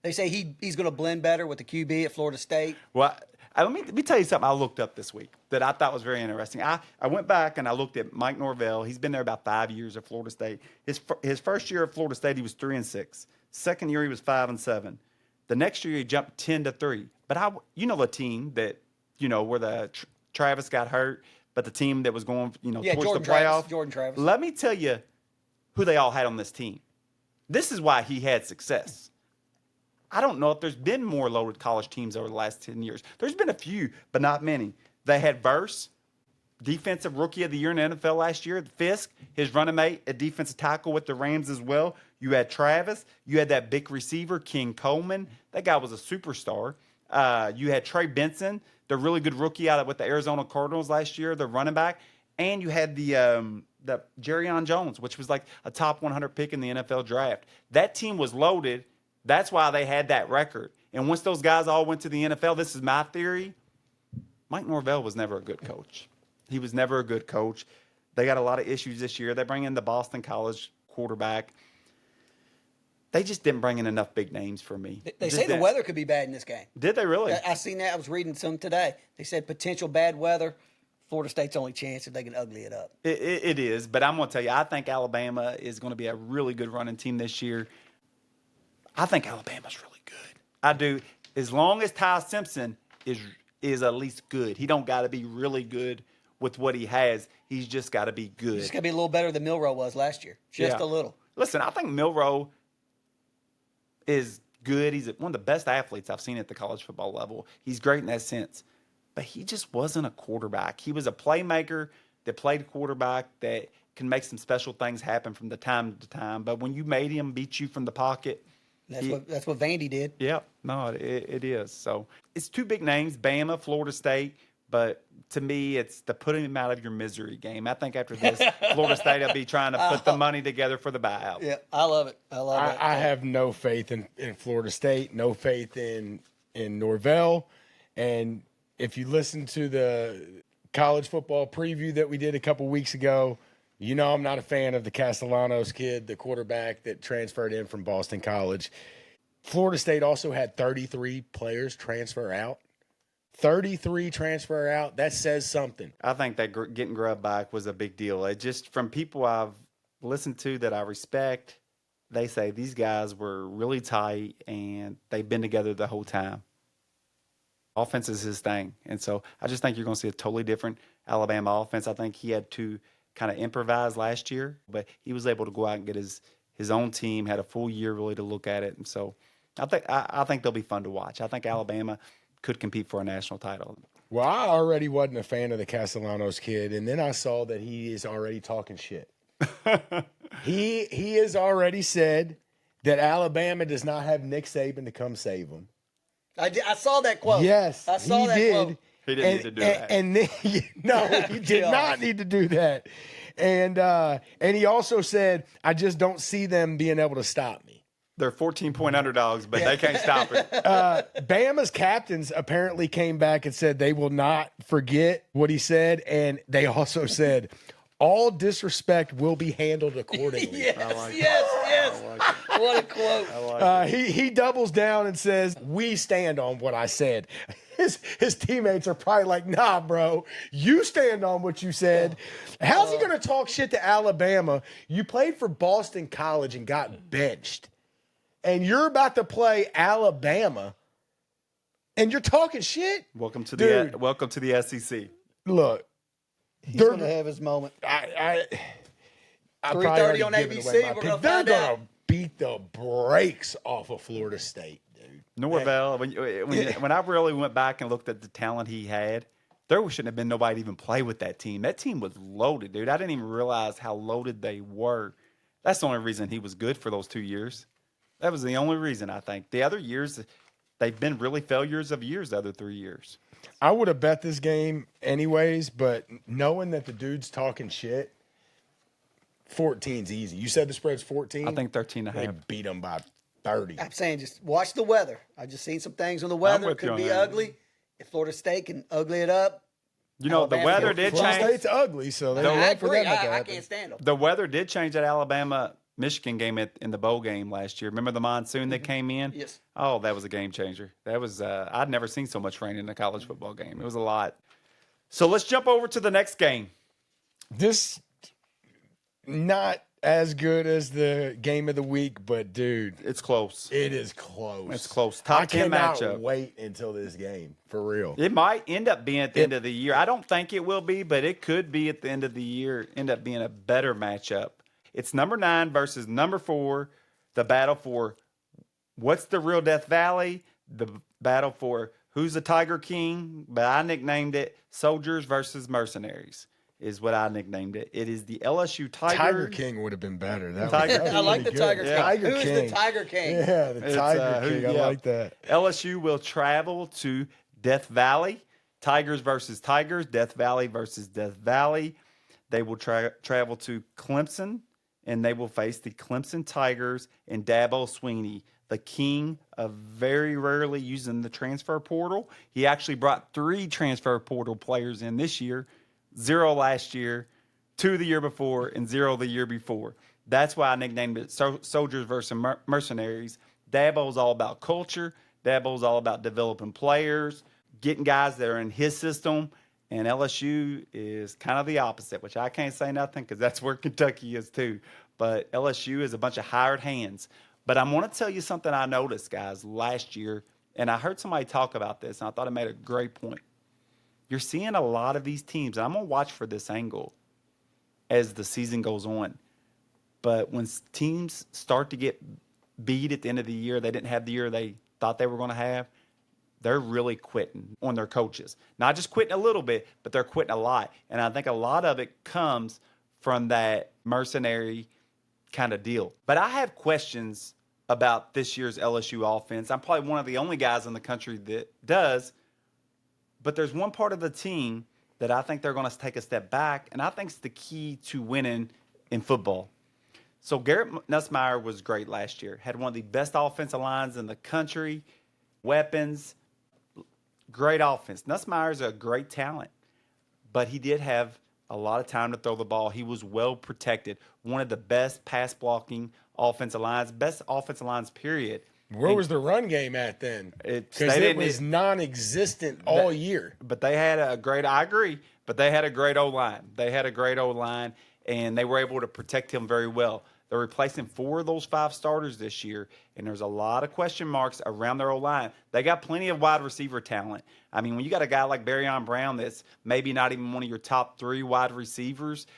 They say he's going to blend better with the QB at Florida State. Well, let me tell you something I looked up this week that I thought was very interesting. I went back and I looked at Mike Norvell. He's been there about 5 years at Florida State. His first year at Florida State, he was 3-6. Second year, he was 5-7. The next year, he jumped 10-3. But you know the team that, you know, where the Travis got hurt, but the team that was going, you know, towards the playoff. Jordan Travis. Let me tell you who they all had on this team. This is why he had success. I don't know if there's been more loaded college teams over the last 10 years. There's been a few, but not many. They had Verse, defensive rookie of the year in the NFL last year. Fisk, his running mate, a defensive tackle with the Rams as well. You had Travis. You had that big receiver, King Coleman. That guy was a superstar. You had Trey Benson, the really good rookie out with the Arizona Cardinals last year, the running back. And you had the Jerryon Jones, which was like a top 100 pick in the NFL draft. That team was loaded. That's why they had that record. And once those guys all went to the NFL, this is my theory, Mike Norvell was never a good coach. He was never a good coach. They got a lot of issues this year. They bring in the Boston College quarterback. They just didn't bring in enough big names for me. They say the weather could be bad in this game. Did they really? I seen that. I was reading some today. They said potential bad weather. Florida State's only chance if they can ugly it up. It is. But I'm going to tell you, I think Alabama is going to be a really good running team this year. I think Alabama's really good. I do. As long as Ty Simpson is at least good. He don't got to be really good with what he has. He's just got to be good. He's got to be a little better than Milroe was last year. Just a little. Listen, I think Milroe is good. He's one of the best athletes I've seen at the college football level. He's great in that sense. But he just wasn't a quarterback. He was a playmaker that played quarterback that can make some special things happen from the time to time. But when you made him beat you from the pocket, that's what Vandy did. Yeah, no, it is. So it's 2 big names, Bama, Florida State. But to me, it's the putting them out of your misery game. I think after this, Florida State will be trying to put the money together for the buyout. Yeah, I love it. I have no faith in Florida State, no faith in Norvell. And if you listen to the college football preview that we did a couple weeks ago, you know I'm not a fan of the Castellanos kid, the quarterback that transferred in from Boston College. Florida State also had 33 players transfer out. 33 transfer out. That says something. I think that getting Grubb back was a big deal. It just, from people I've listened to that I respect, they say these guys were really tight and they've been together the whole time. Offense is his thing. And so I just think you're going to see a totally different Alabama offense. I think he had to kind of improvise last year, but he was able to go out and get his own team, had a full year really to look at it. And so I think they'll be fun to watch. I think Alabama could compete for a national title. Well, I already wasn't a fan of the Castellanos kid, and then I saw that he is already talking shit. He has already said that Alabama does not have Nick Saban to come save him. I saw that quote. Yes, I saw that did. quote. He didn't need to do that. And then, no, he did not need to do that. And he also said, I just don't see them being able to stop me. They're 14-point underdogs, but they can't stop it. Bama's captains apparently came back and said they will not forget what he said. And they also said all disrespect will be handled accordingly. Yes. What a quote. He doubles down and says, we stand on what I said. His teammates are probably like, nah, bro, you stand on what you said. How's he going to talk shit to Alabama? You played for Boston College and got benched. And you're about to play Alabama and you're talking shit? Welcome to Dude. the SEC. Look, He's going to have his moment. I 3:30 on ABC. We're going to They're find going out. to beat the brakes off of Florida State, dude. Norvell, when I really went back and looked at the talent he had, there shouldn't have been nobody to even play with that team. That team was loaded, dude. I didn't even realize how loaded they were. That's the only reason he was good for those 2 years. That was the only reason, I think. The other years, they've been really failures of years the other 3 years. I would have bet this game anyways, but knowing that the dude's talking shit, 14's easy. You said the spread's 14? I think 13 and a They half. beat them by 30. I'm saying just watch the weather. I've just seen some things on the weather. with It you could on be that. ugly. If Florida State can ugly it up. You know, the Alabama weather can- did Florida change. State's ugly, so they I don't for agree. them to I happen. can't stand them. The weather did change that Alabama-Michigan game in the bowl game last year. Remember the monsoon that came in? Yes. Oh, that was a game changer. That was I'd never seen so much rain in a college football game. It was a lot. So let's jump over to the next game. This not as good as the game of the week, but dude, It's close. it is close. It's close. Top I 10 cannot matchup. wait until this game, for real. It might end up being at the end of the year. I don't think it will be, but it could be at the end of the year, end up being a better matchup. It's number 9 versus number 4, the battle for what's the real Death Valley, the battle for who's the Tiger King, but I nicknamed it Soldiers versus Mercenaries is what I nicknamed it. It is the LSU Tigers. Tiger King would have been better. That Tiger- that was I like really the good. Tiger King. Tiger Who's King. the Tiger King? Yeah, the It's, Tiger King. I yeah. like that. LSU will travel to Death Valley. Tigers versus Tigers. Death Valley versus Death Valley. They will travel to Clemson, and they will face the Clemson Tigers and Dabo Swinney, the king of very rarely using the transfer portal. He actually brought 3 transfer portal players in this year, 0 last year, 2 the year before, and 0 the year before. That's why I nicknamed it Soldiers versus Mercenaries. Dabo's all about culture. Dabo's all about developing players, getting guys that are in his system. And LSU is kind of the opposite, which I can't say nothing because that's where Kentucky is too. But LSU is a bunch of hired hands. But I want to tell you something I noticed, guys, last year. And I heard somebody talk about this, and I thought it made a great point. You're seeing a lot of these teams, and I'm going to watch for this angle as the season goes on. But when teams start to get beat at the end of the year, they didn't have the year they thought they were going to have, they're really quitting on their coaches. Not just quitting a little bit, but they're quitting a lot. And I think a lot of it comes from that mercenary kind of deal. But I have questions about this year's LSU offense. I'm probably one of the only guys in the country that does. But there's one part of the team that I think they're going to take a step back, and I think it's the key to winning in football. So Garrett Nussmeier was great last year. Had one of the best offensive lines in the country, weapons, great offense. Nussmeier's a great talent, but he did have a lot of time to throw the ball. He was well protected. One of the best pass blocking offensive lines, best offensive lines, period. Where was the run game at then? It Because stayed it in was it. non-existent all year. But they had a great, I agree, but they had a great O-line. They had a great O-line, and they were able to protect him very well. They're replacing 4 of those 5 starters this year, and there's a lot of question marks around their O-line. They got plenty of wide receiver talent. I mean, when you got a guy like Barryon Brown that's maybe not even one of your top 3 wide receivers,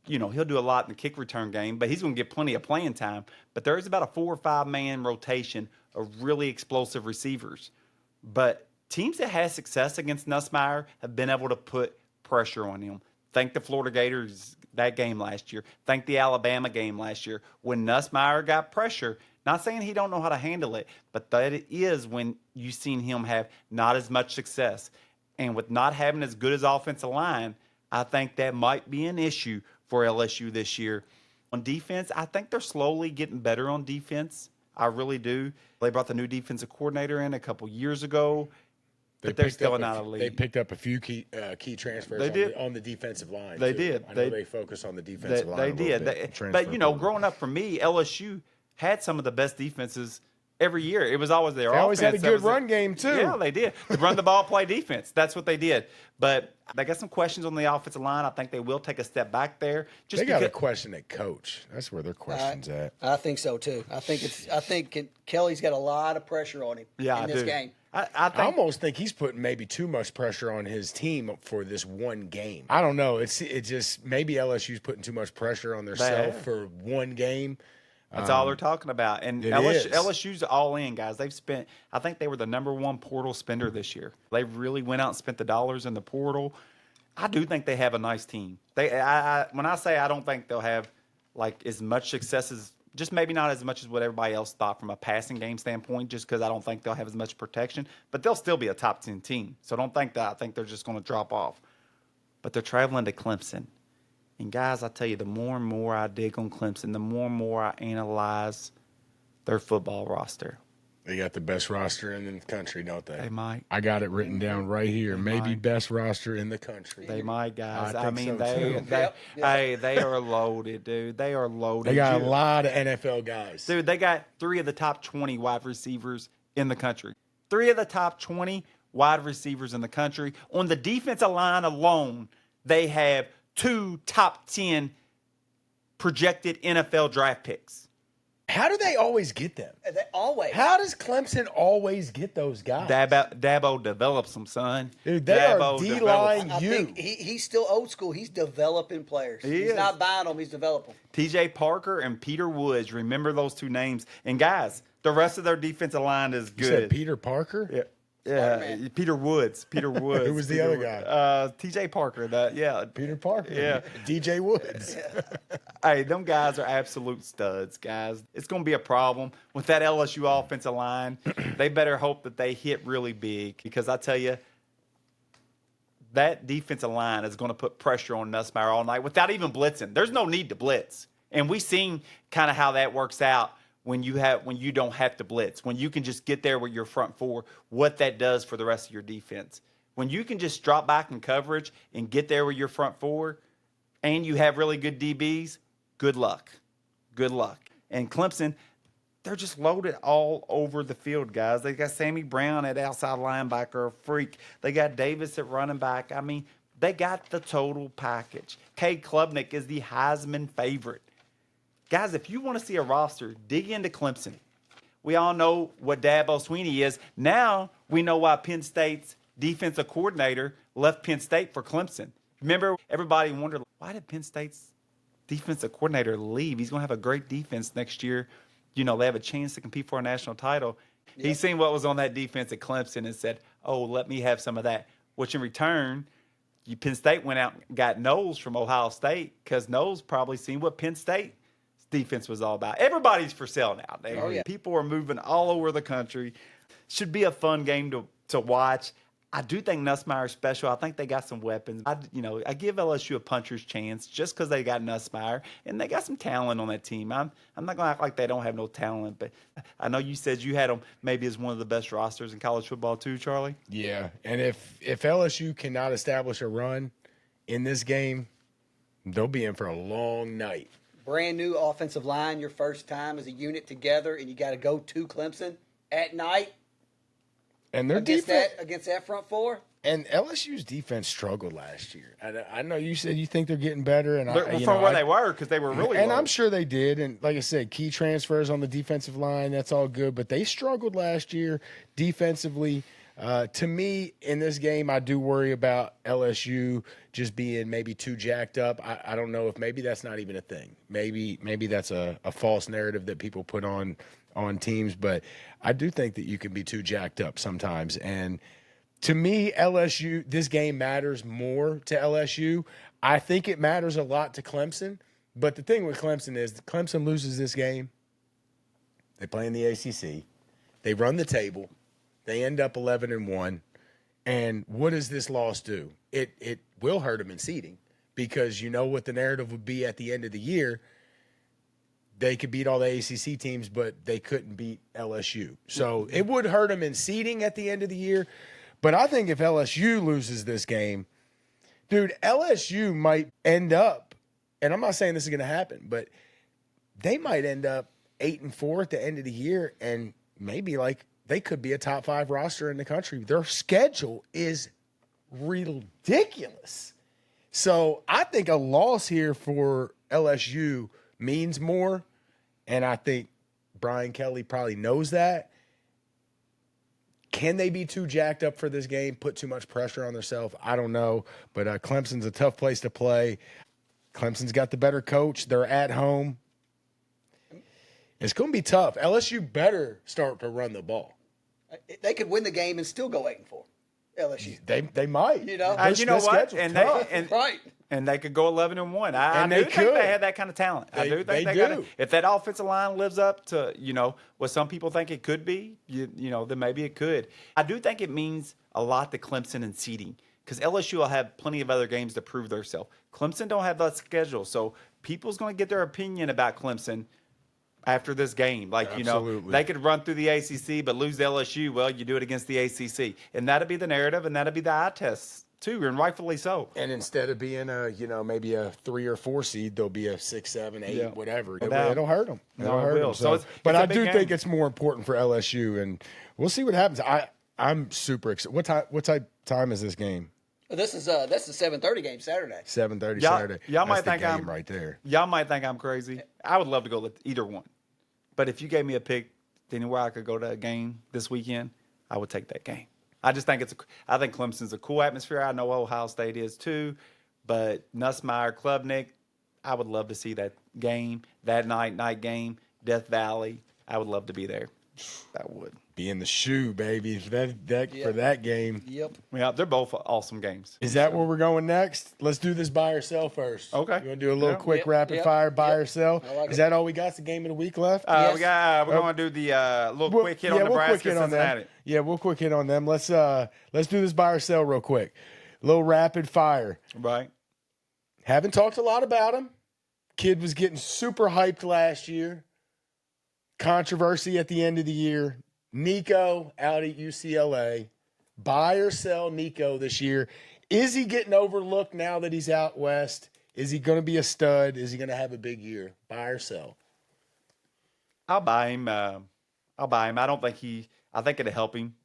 you know, he'll do a lot in the kick return game, but he's going to get plenty of playing time. But there is about a 4 or 5 man rotation of really explosive receivers. But teams that had success against Nussmeier have been able to put pressure on him. Think the Florida Gators that game last year. Think the Alabama game last year. When Nussmeier got pressure, not saying he don't know how to handle it, but that it is when you've seen him have not as much success. And with not having as good as offensive line, I think that might be an issue for LSU this year. On defense, I think they're slowly getting better on defense. I really do. They brought the new defensive coordinator in a couple years ago. but they're still not elite. They picked up a few key transfers on the defensive line. They too. did. I know they focus on the defensive line. They did. But growing up for me, LSU had some of the best defenses every year. It was always their offense. They always had a good run game too. Yeah, they did. They run the ball, play defense. That's what they did. But they got some questions on the offensive line. I think they will take a step back there. They got a question at coach. That's where their question's at. I think so too. I think Kelly's got a lot of pressure on him in this game. I almost think he's putting maybe too much pressure on his team for this one game. I don't know. It just maybe LSU's putting too much pressure on themselves for one game. That's all they're talking about. And LSU's all in, guys. They've spent, I think they were the #1 portal spender this year. They really went out and spent the dollars in the portal. I do think they have a nice team. When I say I don't think they'll have like as much success as, just maybe not as much as what everybody else thought from a passing game standpoint, just because I don't think they'll have as much protection. But they'll still be a top 10 team. So don't think that. I think they're just going to drop off. But they're traveling to Clemson. And, guys, I tell you, the more and more I dig on Clemson, the more and more I analyze their football roster. They got the best roster in the country, don't they? They might. I got it written down right here. Maybe best roster in the country. They might, guys. I mean, they are loaded, dude. They are loaded. They got a lot of NFL guys. Dude, they got 3 of the top 20 wide receivers in the country. 3 of the top 20 wide receivers in the country. On the defensive line alone, they have 2 top 10 projected NFL draft picks. How do they always get them? They always. How does Clemson always get those guys? Dabo develops them, son. Dude, they are D-line I think he's still old school. He's developing players. He's not buying them. He's developing them. TJ Parker and Peter Woods. Remember those 2 names. And, guys, the rest of their defensive line is good. You said Peter Parker? Yeah. Yeah, Peter Woods. Who was the other guy? TJ Parker. Peter Parker. Yeah. DJ Woods. Hey, them guys are absolute studs, guys. It's going to be a problem with that LSU offensive line. They better hope that they hit really big, because I tell you, that defensive line is going to put pressure on Nussmeier all night without even blitzing. There's no need to blitz. And we've seen kind of how that works out when you don't have to blitz, when you can just get there with your front 4, what that does for the rest of your defense. When you can just drop back in coverage and get there with your front 4, and you have really good DBs, good luck. Good luck. And Clemson, they're just loaded all over the field, guys. They got Sammy Brown at outside linebacker, a freak. They got Davis at running back. I mean, they got the total package. Cade Klubnik is the Heisman favorite. Guys, if you want to see a roster, dig into Clemson. We all know what Dabo Swinney is. Now we know why Penn State's defensive coordinator left Penn State for Clemson. Remember, everybody wondered, why did Penn State's defensive coordinator leave? He's going to have a great defense next year. You know, they have a chance to compete for a national title. Yep. He seen what was on that defense at Clemson and said, oh, let me have some of that. Which in return, Penn State went out and got Knowles from Ohio State, because Knowles probably seen what Penn State defense was all about. Everybody's for sale now. People are moving all over the country. Should be a fun game to watch. I do think Nussmeier's special. I think they got some weapons. I give LSU a puncher's chance just because they got Nussmeier, and they got some talent on that team. I'm not going to act like they don't have no talent, but I know you said you had them maybe as one of the best rosters in college football too, Charlie. Yeah, and if LSU cannot establish a run in this game, they'll be in for a long night. Brand new offensive line, your first time as a unit together, and you got to go to Clemson at night. And their against defense that front 4. And LSU's defense struggled last year. I know you said you think they're getting better, and from where they were, because they were really and low. I'm sure they did. And like I said, key transfers on the defensive line, that's all good. But they struggled last year defensively. To me, in this game, I do worry about LSU just being maybe too jacked up. I don't know if maybe that's not even a thing. Maybe that's a false narrative that people put on teams. But I do think that you can be too jacked up sometimes. And to me, LSU, this game matters more to LSU. I think it matters a lot to Clemson. But the thing with Clemson is Clemson loses this game. They play in the ACC. They run the table. They end up 11-1, and what does this loss do? It will hurt them in seeding, because you know what the narrative would be at the end of the year. They could beat all the ACC teams, but they couldn't beat LSU. So it would hurt them in seeding at the end of the year. But I think if LSU loses this game, dude, LSU might end up, and I'm not saying this is going to happen, but they might end up 8-4 at the end of the year, and maybe like they could be a top 5 roster in the country. Their schedule is ridiculous. So I think a loss here for LSU means more, and I think Brian Kelly probably knows that. Can they be too jacked up for this game, put too much pressure on themselves? I don't know, but Clemson's a tough place to play. Clemson's got the better coach. They're at home. It's going to be tough. LSU better start to run the ball. They could win the game and still go 8-4. LSU. They might. You know, you know what? right. And they could go 11-1. And I do they think could. they have that kind of talent. I do think they got do. it. If that offensive line lives up to, what some people think it could be, then maybe it could. I do think it means a lot to Clemson in seeding because LSU will have plenty of other games to prove themselves. Clemson don't have that schedule, so people's going to get their opinion about Clemson after this game. Like, Absolutely. they could run through the ACC but lose to LSU. Well, you do it against the ACC. And that'll be the narrative, and that'll be the eye test too, and rightfully so. And instead of being maybe a 3 or 4 seed, they'll be a 6, 7, 8, whatever. doubt. It'll hurt them. No, it will. So but it's a I big do game. think it's more important for LSU, and we'll see what happens. I'm super excited. What time is this game? This is that's the 7:30 game Saturday. 7:30 Y'all- Saturday. y'all That's might the think game I'm- right there. Y'all might think I'm crazy. I would love to go to either one. But if you gave me a pick anywhere I could go to a game this weekend, I would take that game. I just think I think Clemson's a cool atmosphere. I know Ohio State is too, but Nussmeier, Klubnik, I would love to see that game, that night game, Death Valley. I would love to be there. I would. Be in the shoe, baby. For that game. Yep. Yeah, they're both awesome games. Is that where we're going next? Let's do this buy or sell first. Okay. You want to do a little Yeah. quick Yep, rapid yep, fire buy yep. or sell? I like Is it. that all we got? It's the game of the week left? Yes. We're going to do the little quick hit on Nebraska, Cincinnati. them. Yeah, we'll quick hit on them. Let's do this buy or sell real quick. A little rapid fire. Right. Haven't talked a lot about him. Kid was getting super hyped last year. Controversy at the end of the year. Nico out at UCLA. Buy or sell Nico this year. Is he getting overlooked now that he's out west? Is he going to be a stud? Is he going to have a big year? Buy or sell? I'll buy him. I don't think I think it'll help him.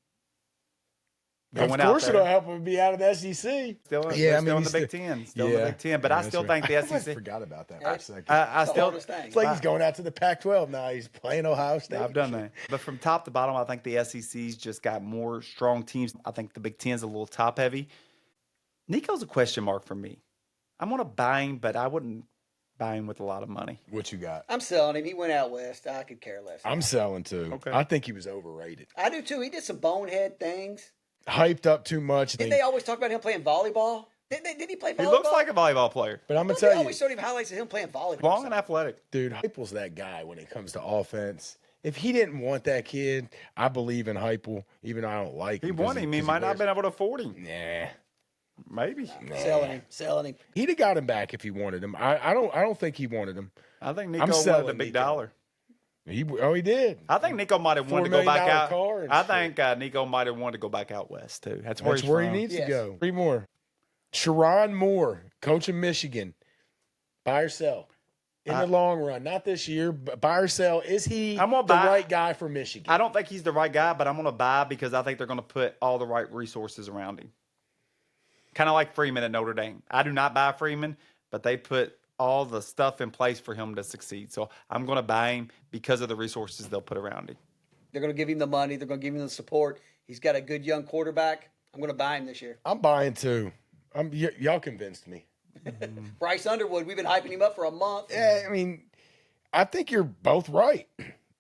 Of course it'll help him be out of the SEC. Still in the Big Ten. Still in the Big Ten. But I still think the I SEC. forgot about that for a second. I still. It's like he's going out to the Pac-12 now. He's playing Ohio State. I've done that. But from top to bottom, I think the SEC's just got more strong teams. I think the Big Ten's a little top heavy. Nico's a question mark for me. I'm going to buy him, but I wouldn't buy him with a lot of money. What you got? I'm selling him. He went out west. I could care less. I'm selling too. Okay. I think he was overrated. I do too. He did some bonehead things. Hyped up too much. Didn't they always talk about him playing volleyball? Did he play volleyball? He looks like a volleyball player. But I'm going to They tell you, always showed him highlights of him playing volleyball. Long and athletic. dude, Heupel's that guy when it comes to offense. If he didn't want that kid, I believe in Heupel, even though I don't like him. He won him. He might not have been able to afford him. Nah. Maybe. Selling him. He'd have got him back if he wanted him. I don't think he wanted him. I think I'm Nico wanted selling the big Nico. dollar. He did. I think Nico might have wanted to $4 go back million out. car and I shit. think Nico might have wanted to go back out west too. That's where That's he's where from. he needs to Yes. go. 3 more. Sharon Moore, coach of Michigan. Buy or sell? In the long run, not this year, but buy or sell. Is he I'm gonna the buy- right guy for Michigan? I don't think he's the right guy, but I'm going to buy because I think they're going to put all the right resources around him. Kind of like Freeman at Notre Dame. I do not buy Freeman, but they put all the stuff in place for him to succeed. So I'm going to buy him because of the resources they'll put around him. They're going to give him the money. They're going to give him the support. He's got a good young quarterback. I'm going to buy him this year. I'm buying too. Y'all convinced me. Bryce Underwood, we've been hyping him up for a month. Yeah, I mean, I think you're both right.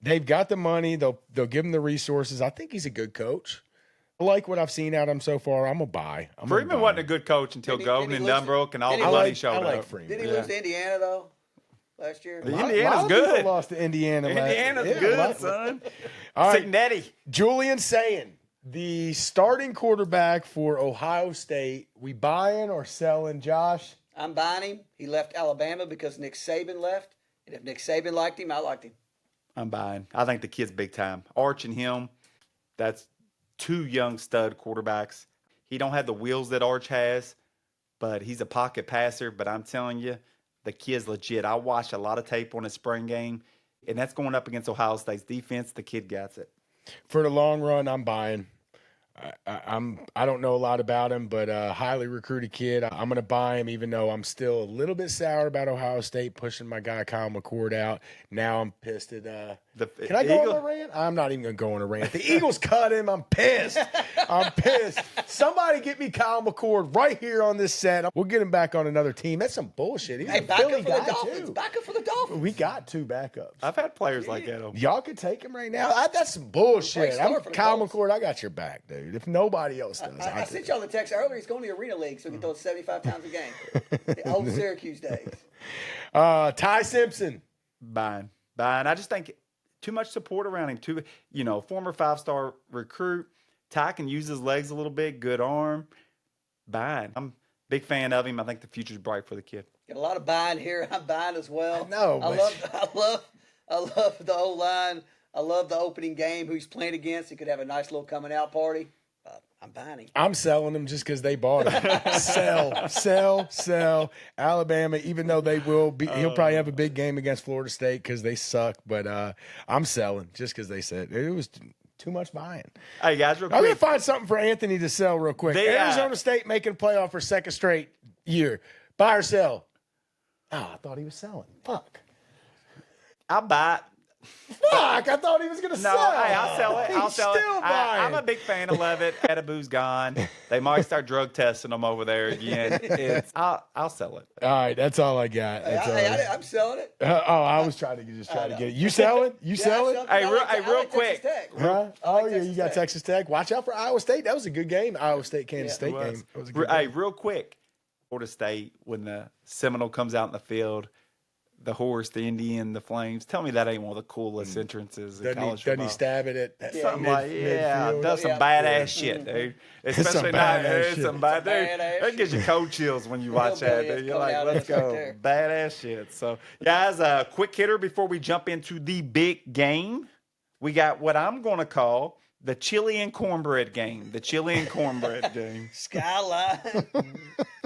They've got the money. They'll give him the resources. I think he's a good coach. I like what I've seen out of him so far. I'm a buy. Freeman wasn't a good coach until Did he- Golden did he and lose Dunbrook and all did the he- money I showed like up. Freeman. Did he lose to Indiana, though, last year? Yeah. A Indiana's lot of people good. lost to Indiana. Indiana's Yeah, a good, lot. son. All right, Signetti. Julian Sayin, the starting quarterback for Ohio State. We buying or selling, Josh? I'm buying him. He left Alabama because Nick Saban left. And if Nick Saban liked him, I liked him. I'm buying. I think the kid's big time. Arch and him, that's two young stud quarterbacks. He don't have the wheels that Arch has, but he's a pocket passer. But I'm telling you, the kid's legit. I watched a lot of tape on his spring game, and that's going up against Ohio State's defense. The kid gets it. For the long run, I'm buying. I don't know a lot about him, but highly recruited kid. I'm going to buy him, even though I'm still a little bit sour about Ohio State pushing my guy Kyle McCord out. Now I'm pissed at. Can I go on a rant? I'm not even going to go on a rant. The Eagles cut him. I'm pissed. I'm pissed. Somebody get me Kyle McCord right here on this set. We'll get him back on another team. That's some bullshit. He's a back Philly up for guy the Dolphins. too. Back up for the Dolphins. We got 2 backups. I've had players like that. Y'all could take him right now. That's some bullshit. Kyle McCord, I got your back, dude. If nobody else does, I sent y'all the text earlier. He's going to the Arena League, so he can throw it 75 times a game. The old Syracuse days. Ty Simpson. Buying. I just think too much support around him. Former 5-star recruit. Ty can use his legs a little bit. Good arm. Buying. I'm a big fan of him. I think the future's bright for the kid. Got a lot of buying here. I'm buying as well. No, I love the whole line. I love the opening game. Who he's playing against. He could have a nice little coming out party. I'm buying him. I'm selling him just because they bought him. Sell. Alabama, even though he'll probably have a big game against Florida State because they suck. But I'm selling just because they said it was too much buying. Hey, guys, real quick. I'm going to find something for Anthony to sell real quick. Arizona State making a playoff for second straight year. Buy or sell? Oh, I thought he was selling. Fuck. I'll buy it. Fuck, I thought he was going to sell. No, hey, I'll sell it. I'll sell it. Buying. I'm a big fan of Levitt. Ataboo's gone. They might start drug testing them over there again. I'll sell it. All right, that's all I got. I'm selling it. I was trying to get it. You selling? You selling? Hey, real quick. Huh? Oh, yeah, you got Texas Tech. Watch out for Iowa State. That was a good game. Iowa State, Kansas State game. That was a good game. Hey, real quick. Florida State, when the Seminole comes out in the field, the horse, the Indian, the Flames. Tell me that ain't one of the coolest entrances in college football. Doesn't he stab it at something midfield? Does some badass shit, dude. Especially some bad dude. That gives you cold chills when you watch that, dude. You're like, let's go. Badass shit. So, guys, a quick hitter before we jump into the big game. We got what I'm going to call the chili and cornbread game. The chili and cornbread game. Skyline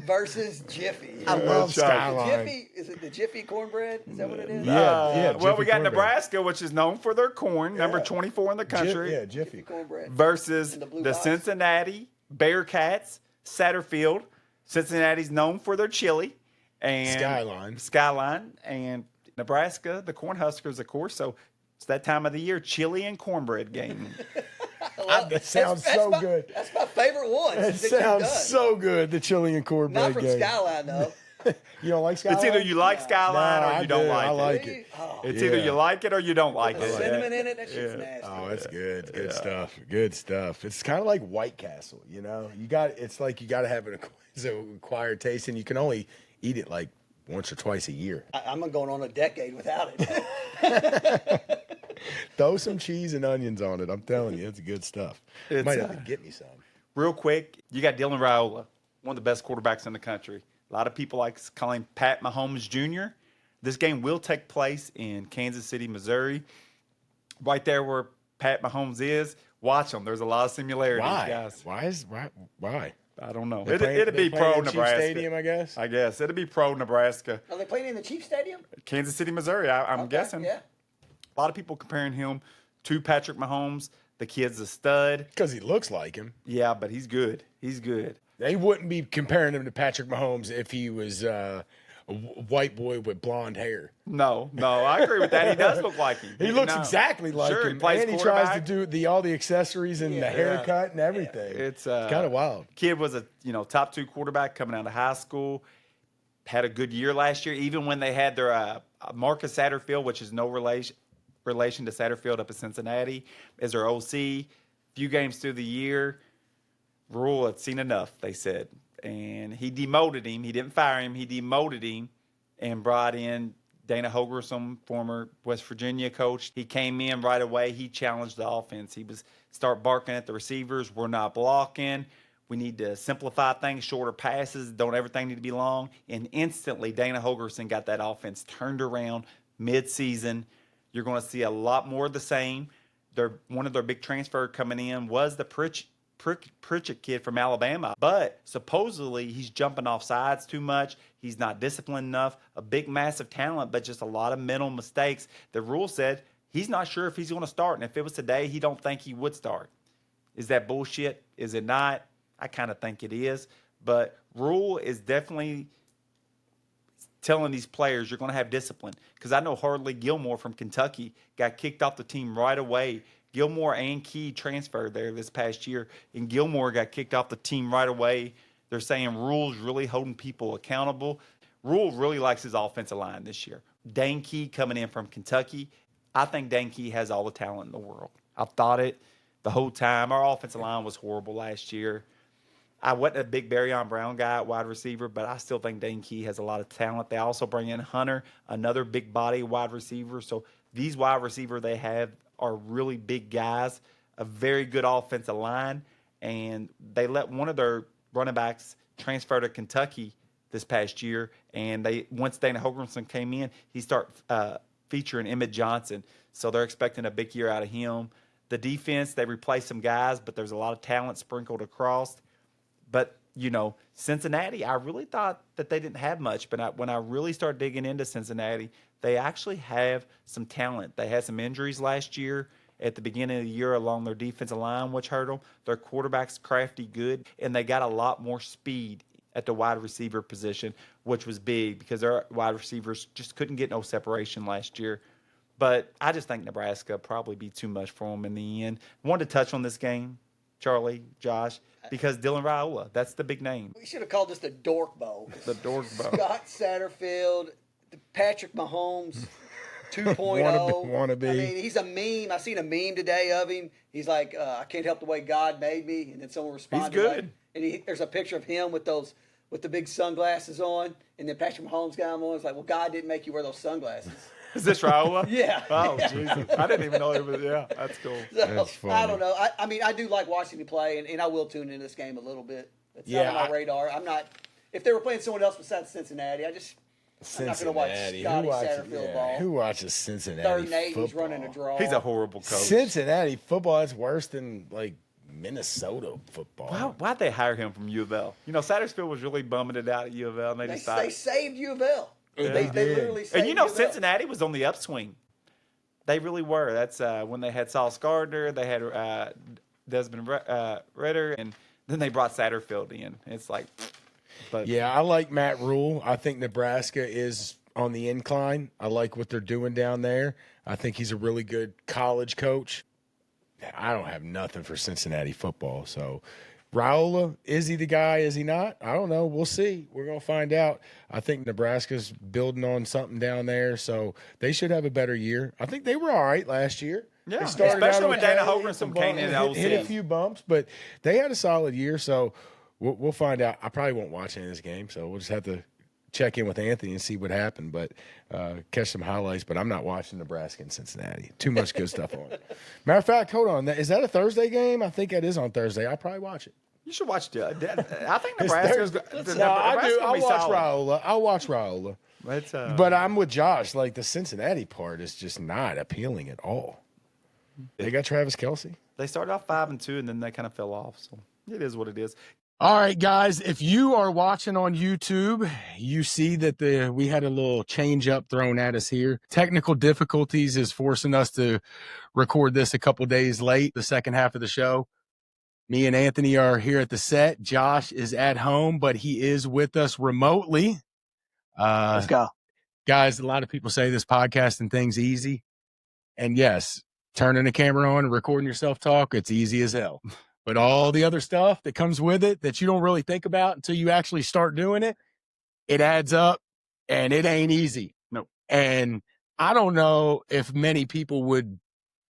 versus Jiffy. I love Skyline. Jiffy, is it the Jiffy cornbread? Is that what it is? Yeah. Well, we got cornbread. Nebraska, which is known for their corn, number 24 in the country. Jiffy cornbread. Versus the Cincinnati Bearcats, Satterfield. Cincinnati's known for their chili. And Skyline. And Nebraska, the Cornhuskers, of course. So it's that time of the year, chili and cornbred game. That sounds so good. That's my favorite one. It sounds so good, the chili and cornbread game. Not from Skyline, though. You don't like Skyline? It's either you like Skyline or you don't like it. I like it. It's either you like it or you don't like it. Cinnamon in it, that shit's nasty. Oh, it's good. Good stuff. Good stuff. It's kind of like White Castle, you know? It's like you got to have an acquired taste, and you can only eat it like once or twice a year. I'm going on a decade without it. Throw some cheese and onions on it. I'm telling you, it's good stuff. Might have to get me some. Real quick, you got Dylan Raiola, one of the best quarterbacks in the country. A lot of people like to call him Pat Mahomes Jr. This game will take place in Kansas City, Missouri. Right there where Pat Mahomes is. Watch them. There's a lot of similarities, guys. Why? I don't know. It'd be pro Nebraska. Stadium, I guess. It'd be pro Nebraska. Are they playing in the Chiefs Stadium? Kansas City, Missouri. I'm guessing. Yeah. A lot of people comparing him to Patrick Mahomes. The kid's a stud. Because he looks like him. Yeah, but he's good. They wouldn't be comparing him to Patrick Mahomes if he was a white boy with blonde hair. No, I agree with that. He does look like him. He looks exactly like him. He plays and he tries to do all the accessories and the haircut and everything. It's kind of wild. Kid was a top 2 quarterback coming out of high school. Had a good year last year, even when they had their Marcus Satterfield, which is no relation to Satterfield up at Cincinnati, as their OC. Few games through the year. Rule had seen enough, they said. And he demoted him. He didn't fire him. He demoted him and brought in Dana Holgorsen, former West Virginia coach. He came in right away. He challenged the offense. He was start barking at the receivers. We're not blocking. We need to simplify things, shorter passes. Don't everything need to be long. And instantly, Dana Holgorsen got that offense turned around mid-season. You're going to see a lot more of the same. one of their big transfer coming in was the Pritchett kid from Alabama. But supposedly he's jumping off sides too much. He's not disciplined enough. A big, massive talent, but just a lot of mental mistakes. The rule said he's not sure if he's going to start. And if it was today, he don't think he would start. Is that bullshit? Is it not? I kind of think it is. But Rule is definitely telling these players you're going to have discipline. Because I know Hardly Gilmore from Kentucky got kicked off the team right away. Gilmore and Key transferred there this past year, and Gilmore got kicked off the team right away. They're saying Rule's really holding people accountable. Rule really likes his offensive line this year. Dane Key coming in from Kentucky. I think Dane Key has all the talent in the world. I've thought it the whole time. Our offensive line was horrible last year. I wasn't a big Barryon Brown guy at wide receiver, but I still think Dane Key has a lot of talent. They also bring in Hunter, another big body wide receiver. So these wide receivers they have are really big guys, a very good offensive line, and they let one of their running backs transfer to Kentucky this past year. And once Dana Holgorsen came in, he started featuring Emmett Johnson. So they're expecting a big year out of him. The defense, they replaced some guys, but there's a lot of talent sprinkled across. But, Cincinnati, I really thought that they didn't have much. But when I really started digging into Cincinnati, they actually have some talent. They had some injuries last year at the beginning of the year along their defensive line, which hurt them. Their quarterback's crafty good, and they got a lot more speed at the wide receiver position, which was big because their wide receivers just couldn't get no separation last year. But I just think Nebraska probably be too much for them in the end. I wanted to touch on this game, Charlie, Josh, because Dylan Raiola, that's the big name. We should have called this the Dork Bowl. The Dork Bowl. Scott Satterfield, Patrick Mahomes 2.0. Wannabe. I mean, he's a meme. I seen a meme today of him. He's like, I can't help the way God made me. And then someone responded. He's good. Like, and there's a picture of him with the big sunglasses on. And then Patrick Mahomes got him on. It's like, well, God didn't make you wear those sunglasses. Is this Raiola? Yeah. Oh, Jesus. I didn't even know it was. Yeah, that's cool. So, That's funny. I don't know. I mean, I do like watching him play, and I will tune into this game a little bit. It's not on my radar. I'm not. If they were playing someone else besides Cincinnati, I'm not going to watch Scotty Satterfield ball. Who watches Cincinnati Third and 8, football? he's running a draw. He's a horrible coach. Cincinnati football is worse than Minnesota football. Why'd they hire him from U of L? Satterfield was really bumming it out at U of L, and they decided. They saved U of L. Yeah. They literally saved And U of L. Cincinnati was on the upswing. They really were. That's when they had Sauce Gardner, they had Desmond Ritter, and then they brought Satterfield in. It's like, but Yeah, I like Matt Rule. I think Nebraska is on the incline. I like what they're doing down there. I think he's a really good college coach. I don't have nothing for Cincinnati football. So, Raiola, is he the guy? Is he not? I don't know. We'll see. We're going to find out. I think Nebraska's building on something down there, so they should have a better year. I think they were all right last year. Yeah, They started especially out when okay, Dana hit Holgorsen some came in at hit a OC. few bumps, but they had a solid year, so we'll find out. I probably won't watch any of this game, so we'll just have to check in with Anthony and see what happened, but catch some highlights. But I'm not watching Nebraska and Cincinnati. Too much good stuff on it. Matter of fact, hold on. Is that a Thursday game? I think it is on Thursday. I'll probably watch it. You should watch it. I think Nebraska's No, I do. I'll watch Raiola. I'll watch Raiola. But I'm with Josh. Like, the Cincinnati part is just not appealing at all. They got Travis Kelce. They started off 5-2, and then they kind of fell off. So it is what it is. All right, guys, if you are watching on YouTube, you see that we had a little change up thrown at us here. Technical difficulties is forcing us to record this a couple days late, the second half of the show. Me and Anthony are here at the set. Josh is at home, but he is with us remotely. Let's go. Guys, a lot of people say this podcasting thing's easy. And yes, turning the camera on and recording yourself talk, it's easy as hell. But all the other stuff that comes with it that you don't really think about until you actually start doing it, it adds up, and it ain't easy. Nope. And I don't know if many people would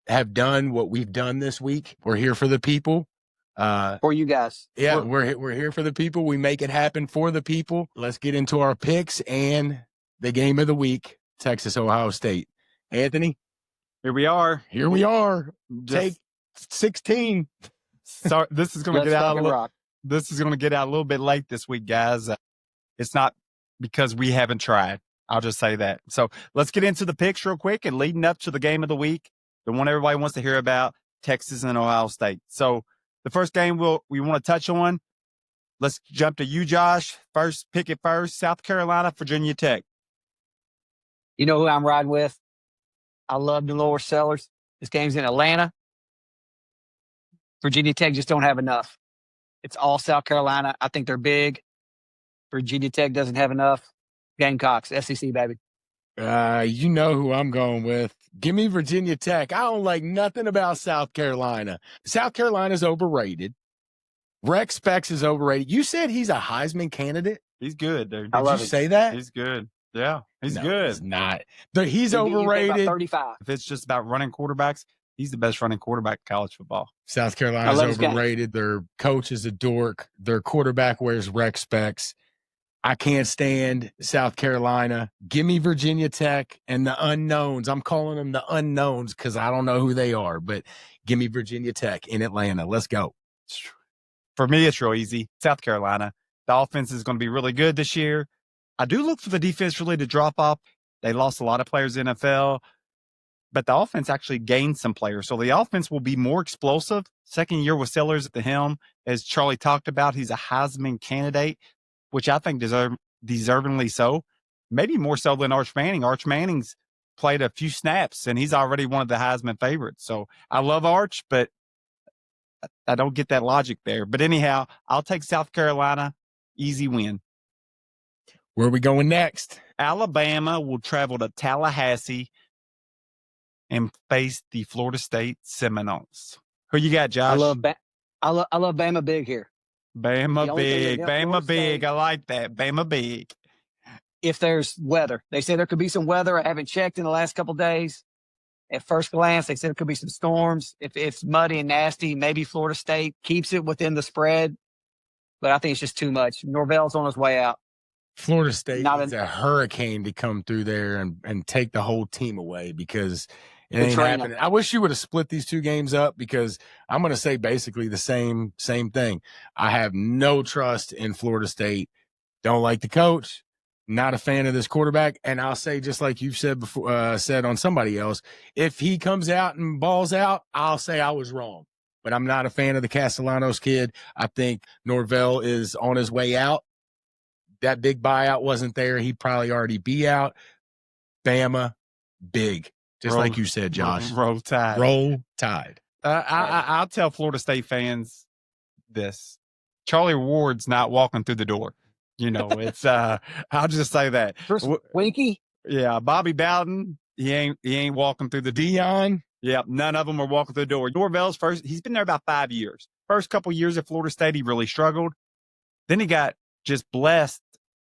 have done what we've done this week. We're here for the people. For you guys. Yeah, we're here for the people. We make it happen for the people. Let's get into our picks and the game of the week, Texas-Ohio State. Anthony? Here we are. Here we are. Take 16. Sorry, this is going to get out. This is going to get out a little bit late this week, guys. It's not because we haven't tried. I'll just say that. So let's get into the picks real quick and leading up to the game of the week. the one everybody wants to hear about, Texas and Ohio State. So the first game we want to touch on, let's jump to you, Josh. Pick it first, South Carolina, Virginia Tech. You know who I'm riding with? I love Dolores Sellers. This game's in Atlanta. Virginia Tech just don't have enough. It's all South Carolina. I think they're big. Virginia Tech doesn't have enough. Gamecocks, SEC, baby. You know who I'm going with. Give me Virginia Tech. I don't like nothing about South Carolina. South Carolina's overrated. Rex Specs is overrated. You said he's a Heisman candidate? He's good, dude. Did you say that? He's good. Yeah, he's No, good. He's not. He's He beat UK by overrated. 35. If it's just about running quarterbacks, he's the best running quarterback in college football. South I Carolina's love his game. overrated. Their coach is a dork. Their quarterback wears Rex Specs. I can't stand South Carolina. Give me Virginia Tech and the unknowns. I'm calling them the unknowns because I don't know who they are, but give me Virginia Tech in Atlanta. Let's go. For me, it's real easy. South Carolina. The offense is going to be really good this year. I do look for the defense really to drop off. They lost a lot of players in the NFL, but the offense actually gained some players. So the offense will be more explosive. Second year with Sellers at the helm. As Charlie talked about, he's a Heisman candidate, which I think deservingly so. Maybe more so than Arch Manning. Arch Manning's played a few snaps, and he's already one of the Heisman favorites. So I love Arch, but I don't get that logic there. But anyhow, I'll take South Carolina. Easy win. Where are we going next? Alabama will travel to Tallahassee and face the Florida State Seminoles. Who you got, Josh? I love Bama big here. Bama big. Florida Bama big. State. I like that. Bama big. If there's weather, they say there could be some weather. I haven't checked in the last couple of days. At first glance, they said there could be some storms. If it's muddy and nasty, maybe Florida State keeps it within the spread. But I think it's just too much. Norvell's on his way out. Florida State needs a hurricane to come through there and take the whole team away because it ain't happening. I wish you would have split these two games up because I'm going to say basically the same thing. I have no trust in Florida State. Don't like the coach. Not a fan of this quarterback. And I'll say, just like you've said before, said on somebody else, if he comes out and balls out, I'll say I was wrong. But I'm not a fan of the Castellanos kid. I think Norvell is on his way out. That big buyout wasn't there. He'd probably already be out. Bama, big. Just like you said, Josh. Roll Tide. Roll Tide. I'll tell Florida State fans this. Charlie Ward's not walking through the door. You know, it's I'll just say that. First, Winky? Yeah, Bobby Bowden, he ain't walking through the Dion. Yeah, none of them are walking through the door. Norvell's he's been there about 5 years. First couple years at Florida State, he really struggled. Then he got just blessed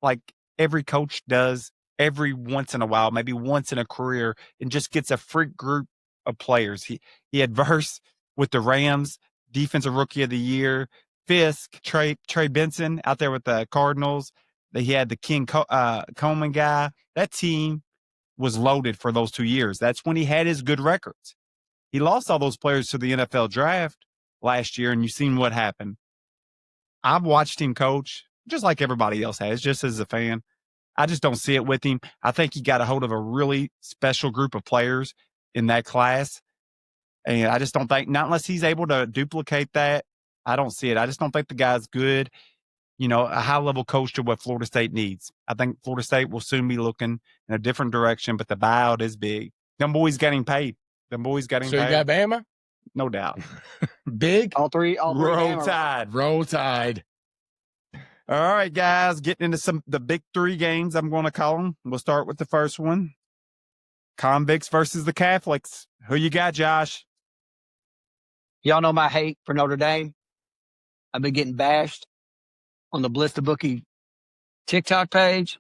like every coach does every once in a while, maybe once in a career, and just gets a freak group of players. He had Verse with the Rams, defensive rookie of the year, Fisk, Trey Benson out there with the Cardinals. He had the King Coleman guy. That team was loaded for those 2 years. That's when he had his good records. He lost all those players to the NFL draft last year, and you've seen what happened. I've watched him coach just like everybody else has, just as a fan. I just don't see it with him. I think he got a hold of a really special group of players in that class. And I just don't think, not unless he's able to duplicate that, I don't see it. I just don't think the guy's good, you know, a high-level coach to what Florida State needs. I think Florida State will soon be looking in a different direction, but the buyout is big. Them boys getting paid. So you got Bama? No doubt. Big? All three. Roll Tide. Roll Tide. All right, guys, getting into the big three games, I'm going to call them. We'll start with the first one. Convicts versus the Catholics. Who you got, Josh? Y'all know my hate for Notre Dame. I've been getting bashed on the Blitz the Bookie TikTok page.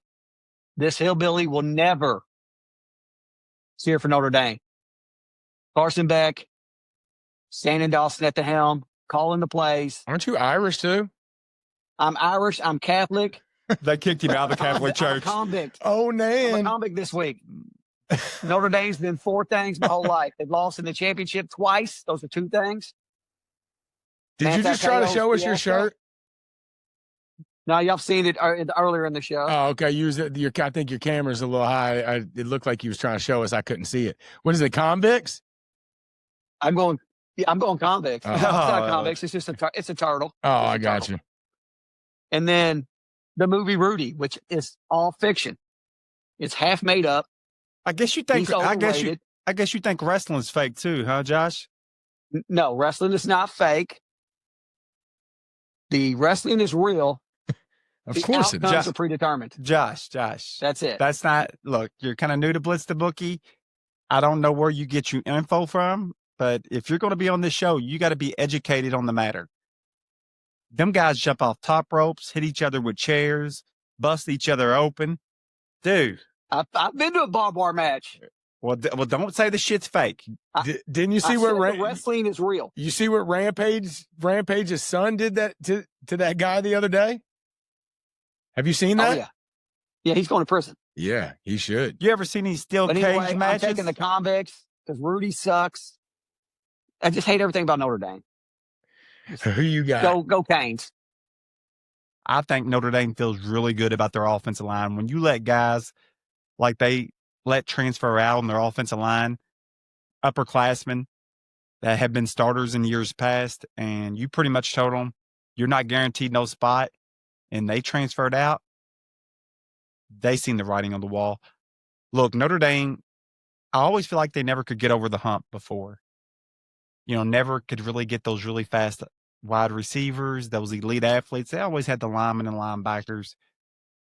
This hillbilly will never cheer for Notre Dame. Carson Beck, Shannon Dawson at the helm, calling the plays. Aren't you Irish too? I'm Irish. I'm Catholic. They kicked him out of the Catholic Church. I'm a convict. Oh, I'm man. a convict this week. Notre Dame's been 4 things my whole life. They've lost in the championship twice. Those are 2 things. Did you just try to show us your shirt? No, y'all seen it earlier in the show. Oh, okay. I think your camera's a little high. It looked like you was trying to show us. I couldn't see it. What is it, convicts? I'm going. Yeah, I'm going convicts. Oh. It's not convicts. It's just it's a turtle. Oh, It's I a got turtle. you. And then the movie Rudy, which is all fiction. It's half made up. I guess you think. He's overrated. I guess you think wrestling's fake too, huh, Josh? No, wrestling is not fake. The wrestling is real. Of course it is. Outcomes are predetermined. Josh. That's it. That's not. Look, you're kind of new to Blitz the Bookie. I don't know where you get your info from, but if you're going to be on this show, you got to be educated on the matter. Them guys jump off top ropes, hit each other with chairs, bust each other open. Dude. I've been to a barbed wire match. Well, don't say the shit's fake. Didn't you see the what wrestling is real? You see what Rampage's son did that to that guy the other day? Have you seen that? Oh, yeah. Yeah, he's going to prison. Yeah, he should. You ever seen these steel cage anyway, matches? I'm taking the convicts because Rudy sucks. I just hate everything about Notre Dame. Who you got? Go Canes. I think Notre Dame feels really good about their offensive line. When you let guys like they let transfer out on their offensive line, upperclassmen that have been starters in years past, and you pretty much told them you're not guaranteed no spot, and they transferred out, they seen the writing on the wall. Look, Notre Dame, I always feel like they never could get over the hump before. Never could really get those really fast wide receivers, those elite athletes. They always had the linemen and linebackers.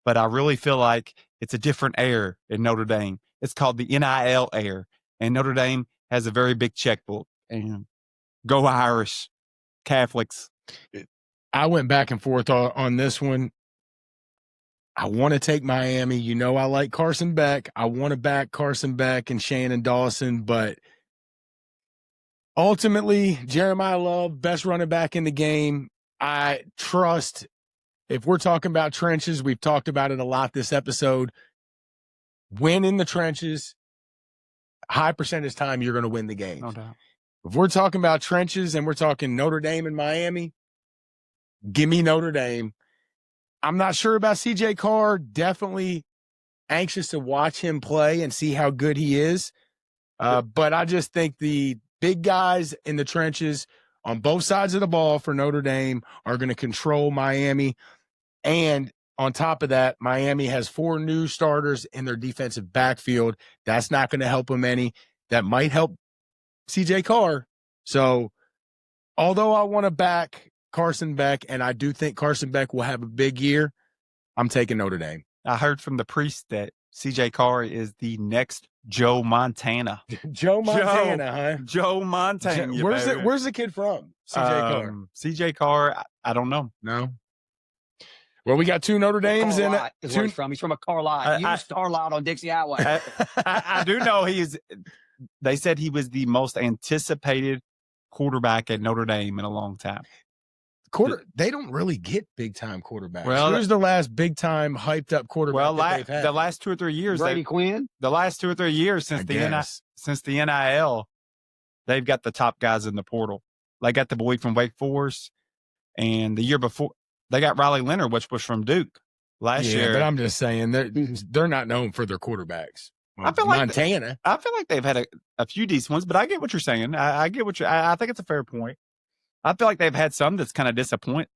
But I really feel like it's a different era in Notre Dame. It's called the NIL era. And Notre Dame has a very big checkbook. And go Irish Catholics. I went back and forth on this one. I want to take Miami. I like Carson Beck. I want to back Carson Beck and Shannon Dawson, but ultimately, Jeremiah Love, best running back in the game. I trust, if we're talking about trenches, we've talked about it a lot this episode. Win in the trenches, high percentage time, you're going to win the game. No doubt. If we're talking about trenches and we're talking Notre Dame and Miami, give me Notre Dame. I'm not sure about CJ Carr. Definitely anxious to watch him play and see how good he is. But I just think the big guys in the trenches on both sides of the ball for Notre Dame are going to control Miami. And on top of that, Miami has 4 new starters in their defensive backfield. That's not going to help them any. That might help CJ Carr. So although I want to back Carson Beck, and I do think Carson Beck will have a big year, I'm taking Notre Dame. I heard from the priest that CJ Carr is the next Joe Montana. Joe Montana, huh? Joe Montana. Where's the kid from? CJ Carr. CJ Carr, I don't know. No. Well, we got 2 Notre Dames in it. Is where he's from. He's from a Carlisle. You Starlight on Dixie Highway. I do know they said he was the most anticipated quarterback at Notre Dame in a long time. They don't really get big time quarterbacks. Well, who's the last big time hyped up quarterback that they've had? The last 2 or 3 years, Brady Quinn. The last 2 or 3 years since the NIL, they've got the top guys in the portal. They got the boy from Wake Forest, and the year before they got Riley Leonard, which was from Duke last year. But I'm just saying they're not known for their quarterbacks. I feel like Montana. I feel like they've had a few decent ones, but I get what you're saying. I get what I think it's a fair point. I feel like they've had some that's kind of disappointed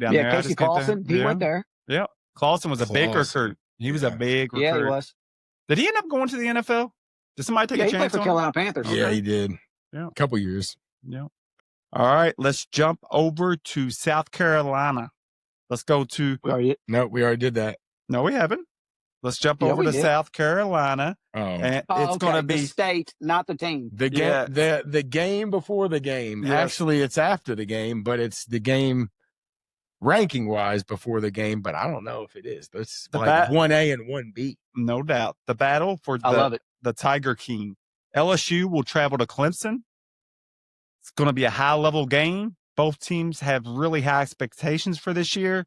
down there. Yeah, Casey Clausen, he went there. Yeah, Clausen was a big recruit. He was a big recruit. Yeah, he was. Did he end up going to the NFL? Did somebody take a chance he played for on Carolina Panthers. Yeah, he did. Yeah, a couple years. Yeah. All right, let's jump over to South Carolina. Let's go to. No, we already did that. No, we haven't. Let's jump over to South Carolina. Oh, and it's going to be the state, not the team. The game, the game before the game. Yes. Actually, it's after the game, but it's the game ranking wise before the game. But I don't know if it is. It's like 1A and 1B. No doubt. The battle for the Tiger King. LSU will travel to Clemson. It's going to be a high level game. Both teams have really high expectations for this year.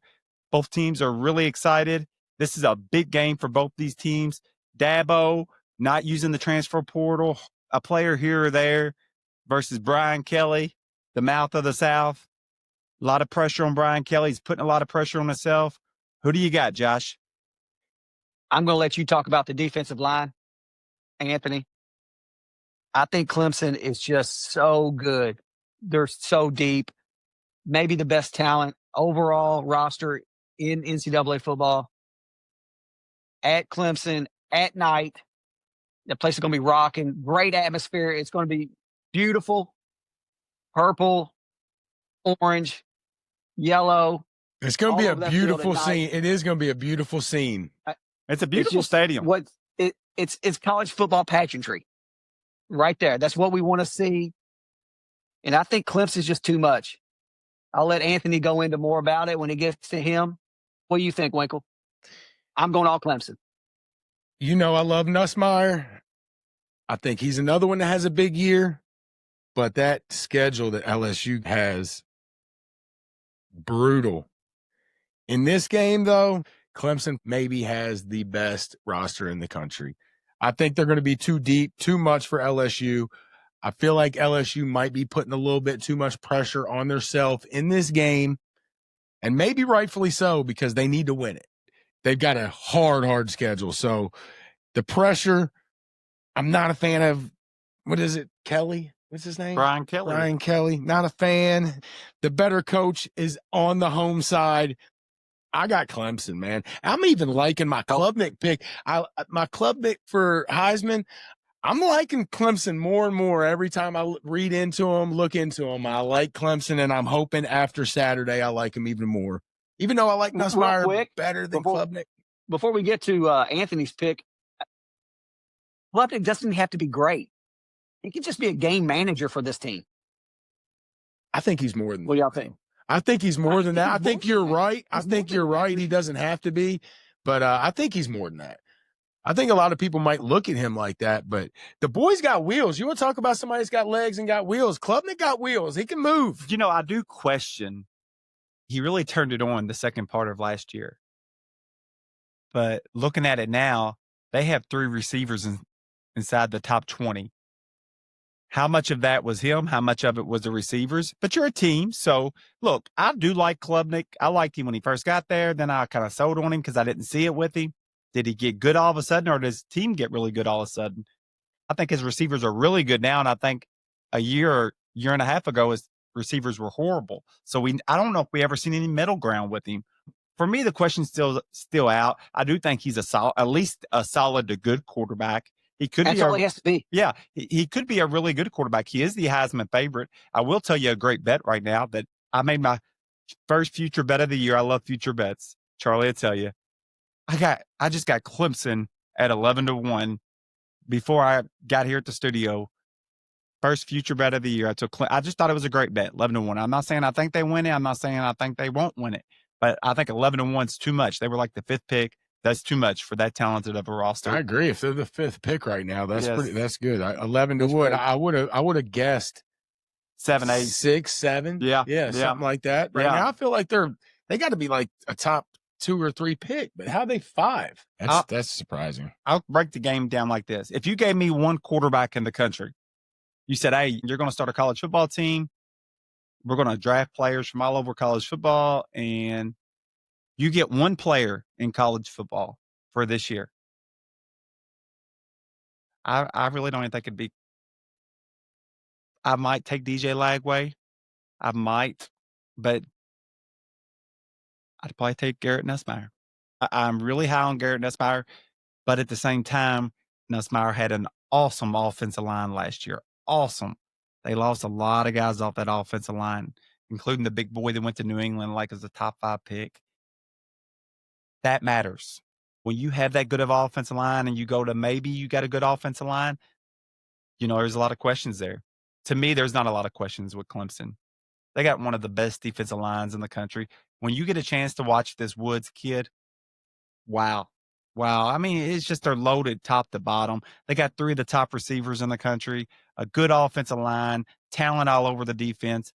Both teams are really excited. This is a big game for both these teams. Dabo not using the transfer portal, a player here or there, versus Brian Kelly, the mouth of the South. A lot of pressure on Brian Kelly. He's putting a lot of pressure on himself. Who do you got, Josh? I'm going to let you talk about the defensive line, Anthony. I think Clemson is just so good. They're so deep. Maybe the best talent overall roster in NCAA football. At Clemson at night. The place is going to be rocking. Great atmosphere. It's going to be beautiful. Purple, orange, yellow. It's going to all be a over that field beautiful at night. scene. It is going to be a beautiful scene. It's a beautiful just stadium. It's college football pageantry right there. That's what we want to see. And I think Clemson's just too much. I'll let Anthony go into more about it when it gets to him. What do you think, Winkle? I'm going all Clemson. You know, I love Nussmeier. I think he's another one that has a big year, but that schedule that LSU has, brutal. In this game, though, Clemson maybe has the best roster in the country. I think they're going to be too deep, too much for LSU. I feel like LSU might be putting a little bit too much pressure on themselves in this game, and maybe rightfully so because they need to win it. They've got a hard schedule. So the pressure, I'm not a fan of, what is it, Kelly? What's his name? Brian Kelly. Brian Kelly. Not a fan. The better coach is on the home side. I got Clemson, man. I'm even liking my Klubnik pick. My Klubnik for Heisman, I'm liking Clemson more and more every time I read into them, look into them. I like Clemson, and I'm hoping after Saturday I like them even more. Even though I like Nussmeier better than Klubnik. Before we get to Anthony's pick, Klubnik doesn't have to be great. He could just be a game manager for this team. I think he's more than that. What do y'all think? I think he's more than that. I think you're right. I think you're right. He doesn't have to be, but I think he's more than that. I think a lot of people might look at him like that, but the boy's got wheels. You want to talk about somebody that's got legs and got wheels? Klubnik got wheels. He can move. You know, I do question. He really turned it on the second part of last year. But looking at it now, they have 3 receivers inside the top 20. How much of that was him? How much of it was the receivers? But you're a team. So, look, I do like Klubnik. I liked him when he first got there. Then I kind of sold on him because I didn't see it with him. Did he get good all of a sudden, or does his team get really good all of a sudden? I think his receivers are really good now, and I think a year and a half ago, his receivers were horrible. So I don't know if we ever seen any middle ground with him. For me, the question's still out. I do think he's at least a solid to good quarterback. He could That's all he has to be. Yeah, he could be a really good quarterback. He is the Heisman favorite. I will tell you a great bet right now that I made my first future bet of the year. I love future bets. Charlie, I tell you, I just got Clemson at 11-1 before I got here at the studio. First future bet of the year. I just thought it was a great bet, 11-1. I'm not saying I think they win it. I'm not saying I think they won't win it, but I think 11-1 is too much. They were like the 5th pick. That's too much for that talented of a roster. I agree. If they're the 5th pick right now, that's Yes. that's good. 11-1. I would have guessed 7, 8, 6, 7. Yeah. Something like that. Right now, I feel like they got to be like a top 2 or 3 pick. But how are they 5? That's surprising. I'll break the game down like this. If you gave me one quarterback in the country, you said, "Hey, you're going to start a college football team. We're going to draft players from all over college football, and you get one player in college football for this year." I really don't even think it'd be. I might take DJ Lagway. I might, but I'd probably take Garrett Nussmeier. I'm really high on Garrett Nussmeier, but at the same time, Nussmeier had an awesome offensive line last year. Awesome. They lost a lot of guys off that offensive line, including the big boy that went to New England like as a top 5 pick. That matters. When you have that good of offensive line and you go to maybe you got a good offensive line, there's a lot of questions there. To me, there's not a lot of questions with Clemson. They got one of the best defensive lines in the country. When you get a chance to watch this Woods kid, wow. I mean, it's just they're loaded top to bottom. They got 3 of the top receivers in the country, a good offensive line, talent all over the defense.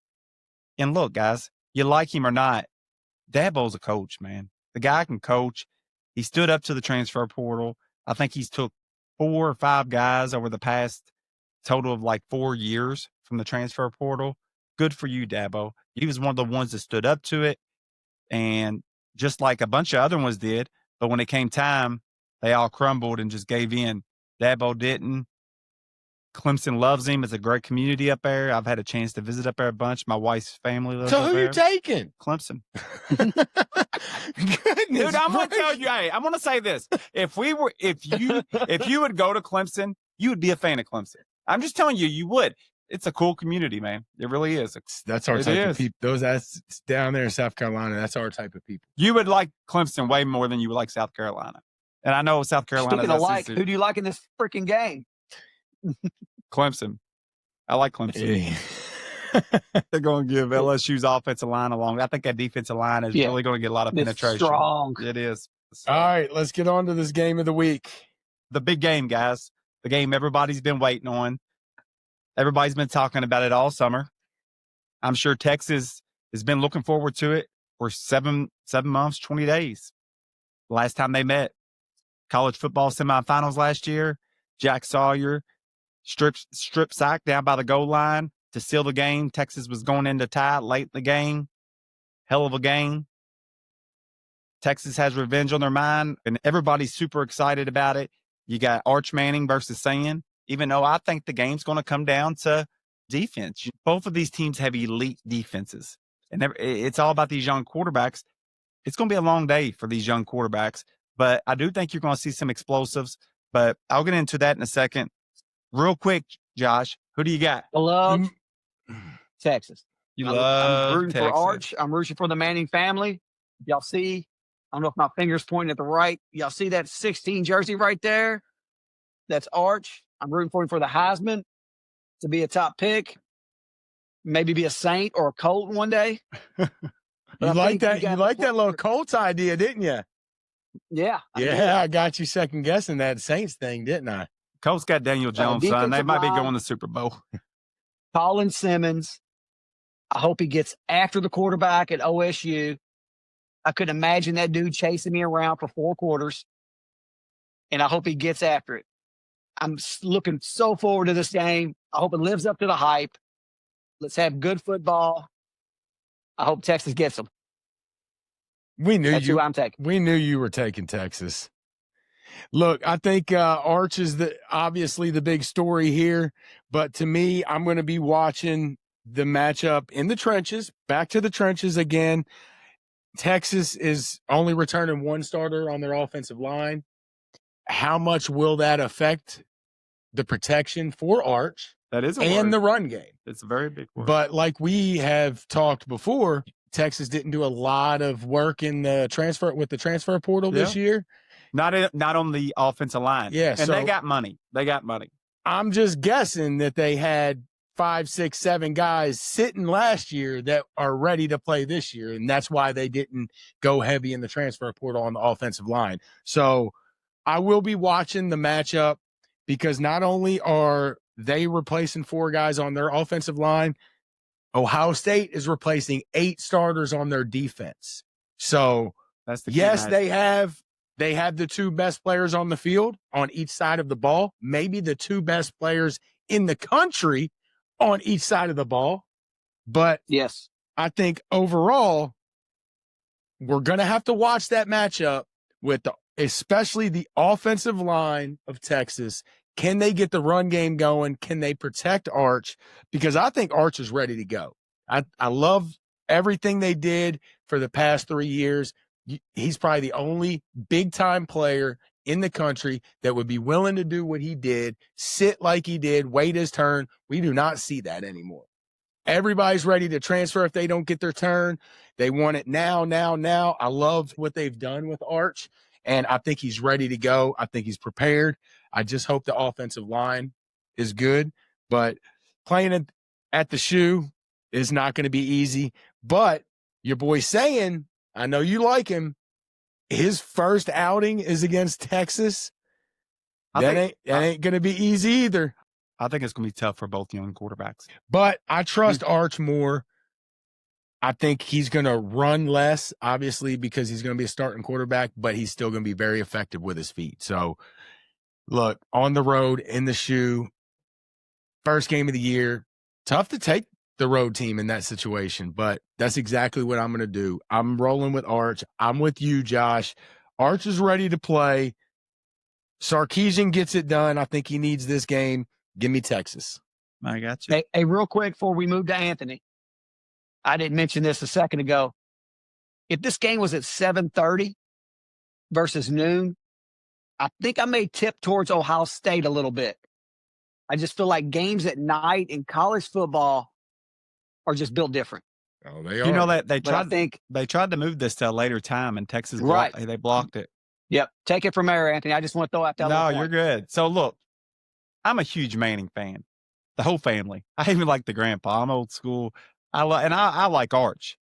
And look, guys, you like him or not, Dabo's a coach, man. The guy can coach. He stood up to the transfer portal. I think he's took 4 or 5 guys over the past total of like 4 years from the transfer portal. Good for you, Dabo. He was one of the ones that stood up to it. And just like a bunch of other ones did, but when it came time, they all crumbled and just gave in. Dabo didn't. Clemson loves him. It's a great community up there. I've had a chance to visit up there a bunch. My wife's family lives So up who there. you taking? Clemson. Goodness Dude, I'm gonna gracious. tell you. Hey, I'm gonna say this: if you would go to Clemson, you would be a fan of Clemson. I'm just telling you, you would. It's a cool community, man. It really is. That's our It type of is. people. That's down there in South Carolina. That's our type of people. You would like Clemson way more than you would like South Carolina. And I know South Carolina's Speaking of like, SEC. who do you like in this freaking game? Clemson. I like Clemson. They're going to give LSU's offensive line along. I think that defensive line is really going to get a lot of It's penetration. strong. It is. All right, let's get on to this game of the week. The big game, guys. The game everybody's been waiting on. Everybody's been talking about it all summer. I'm sure Texas has been looking forward to it for 7 months, 20 days. Last time they met, college football semifinals last year, Jack Sawyer strip sack down by the goal line to seal the game. Texas was going into tie late in the game. Hell of a game. Texas has revenge on their mind, and everybody's super excited about it. You got Arch Manning versus Sand, even though I think the game's going to come down to defense. Both of these teams have elite defenses, and it's all about these young quarterbacks. It's going to be a long day for these young quarterbacks, but I do think you're going to see some explosives, but I'll get into that in a second. Real quick, Josh, who do you got? I love Texas. I'm rooting Texas. for Arch. I'm rooting for the Manning family. Y'all see, I don't know if my finger's pointing at the right. Y'all see that 16 jersey right there? That's Arch. I'm rooting for him for the Heisman to be a top pick, maybe be a Saint or a Colt one day. You like that? You like that little Colts idea, didn't you? Yeah. I got you second guessing that Saints thing, didn't I? Colts got Daniel Jones, son. They defensive might be line. going to the Super Bowl. Colin Simmons. I hope he gets after the quarterback at OSU. I could imagine that dude chasing me around for 4 quarters, and I hope he gets after it. I'm looking so forward to this game. I hope it lives up to the hype. Let's have good football. I hope Texas gets them. We knew That's who I'm taking. We knew you were taking Texas. Look, I think Arch is obviously the big story here, but to me, I'm going to be watching the matchup in the trenches, back to the trenches again. Texas is only returning 1 starter on their offensive line. How much will that affect the protection for Arch That is a and word. the run game? It's a very big word. But like we have talked before, Texas didn't do a lot of work in the transfer portal this year. Not on the offensive line. Yeah, and so they got money. I'm just guessing that they had 5, 6, 7 guys sitting last year that are ready to play this year, and that's why they didn't go heavy in the transfer portal on the offensive line. So I will be watching the matchup because not only are they replacing 4 guys on their offensive line, Ohio State is replacing 8 starters on their defense. So That's the yes, they have the 2 best players on the field on each side of the ball, maybe the 2 best players in the country on each side of the ball. But Yes. I think overall, we're going to have to watch that matchup with especially the offensive line of Texas. Can they get the run game going? Can they protect Arch? Because I think Arch is ready to go. I love everything they did for the past 3 years. He's probably the only big-time player in the country that would be willing to do what he did, sit like he did, wait his turn. We do not see that anymore. Everybody's ready to transfer if they don't get their turn. They want it now. I love what they've done with Arch, and I think he's ready to go. I think he's prepared. I just hope the offensive line is good, but playing at the shoe is not going to be easy. But your boy saying, I know you like him, his first outing is against Texas. That ain't going to be easy either. I think it's going to be tough for both young quarterbacks. But I trust Arch more. I think he's going to run less, obviously, because he's going to be a starting quarterback, but he's still going to be very effective with his feet. So, look, on the road, in the shoe, first game of the year, tough to take the road team in that situation, but that's exactly what I'm going to do. I'm rolling with Arch. I'm with you, Josh. Arch is ready to play. Sarkisian gets it done. I think he needs this game. Give me Texas. I got you. Hey, real quick before we move to Anthony, I didn't mention this a second ago. If this game was at 7:30 versus noon, I think I may tip towards Ohio State a little bit. I just feel like games at night in college football are just built different. Oh, they are. You know that they But I tried. think They tried to move this to a later time, and Texas Right. they blocked it. Yep. Take it from there, Anthony. I just want to throw out that No, little you're point. good. So look, I'm a huge Manning fan. The whole family. I even like the grandpa. I'm old school. I like Arch.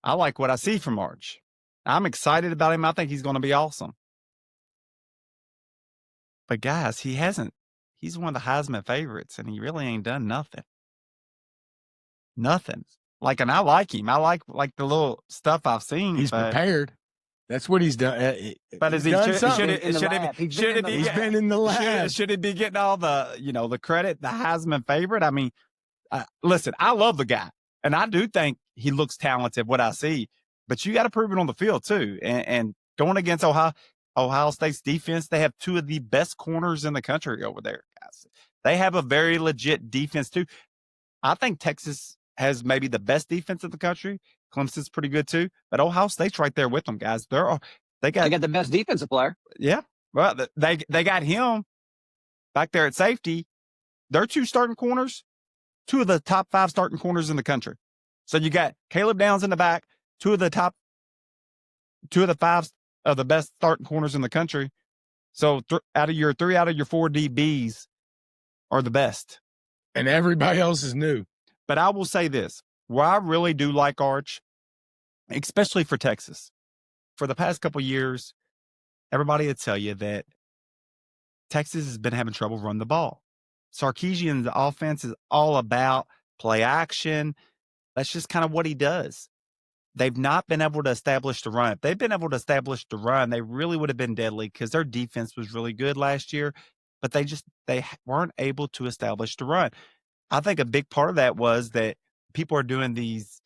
I like what I see from Arch. I'm excited about him. I think he's going to be awesome. But guys, he's one of the Heisman favorites, and he really ain't done nothing. Nothing. And I like him. I like the little stuff I've seen. He's prepared. That's what he's done. But he's is he done should something. he He's been in the lab. should he be getting all the credit, the Heisman favorite? I mean, listen, I love the guy, and I do think he looks talented. What I see, but you got to prove it on the field too. And going against Ohio State's defense, they have two of the best corners in the country over there, guys. They have a very legit defense too. I think Texas has maybe the best defense in the country. Clemson's pretty good too, but Ohio State's right there with them, guys. They got the best defensive player. Yeah, well, they got him back there at safety. Their two starting corners, two of the top 5 starting corners in the country. So you got Caleb Downs in the back, two of the 5 of the best starting corners in the country. So 3 out of your 4 DBs are the best, and everybody else is new. But I will say this. Where I really do like Arch, especially for Texas, for the past couple of years, everybody would tell you that Texas has been having trouble running the ball. Sarkisian's offense is all about play action. That's just kind of what he does. They've not been able to establish the run. If they've been able to establish the run, they really would have been deadly because their defense was really good last year, but they weren't able to establish the run. I think a big part of that was that people are doing these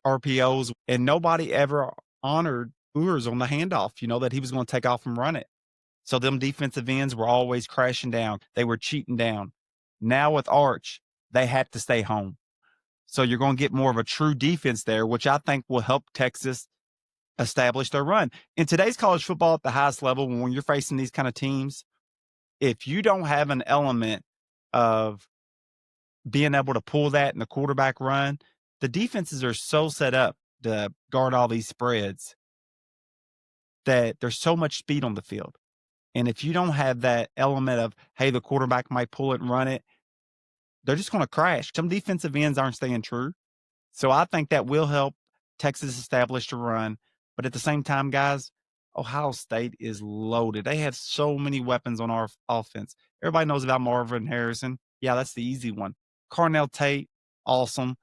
RPOs and nobody ever honored Urs on the handoff, that he was going to take off and run it. So them defensive ends were always crashing down. They were cheating down. Now with Arch, they had to stay home. So you're going to get more of a true defense there, which I think will help Texas establish their run. In today's college football at the highest level, when you're facing these kind of teams, if you don't have an element of being able to pull that in the quarterback run, the defenses are so set up to guard all these spreads that there's so much speed on the field. And if you don't have that element of, hey, the quarterback might pull it and run it, they're just going to crash. Some defensive ends aren't staying true. So I think that will help Texas establish the run. But at the same time, guys, Ohio State is loaded. They have so many weapons on our offense. Everybody knows about Marvin Harrison. Yeah, that's the easy one. Carnell Tate, awesome.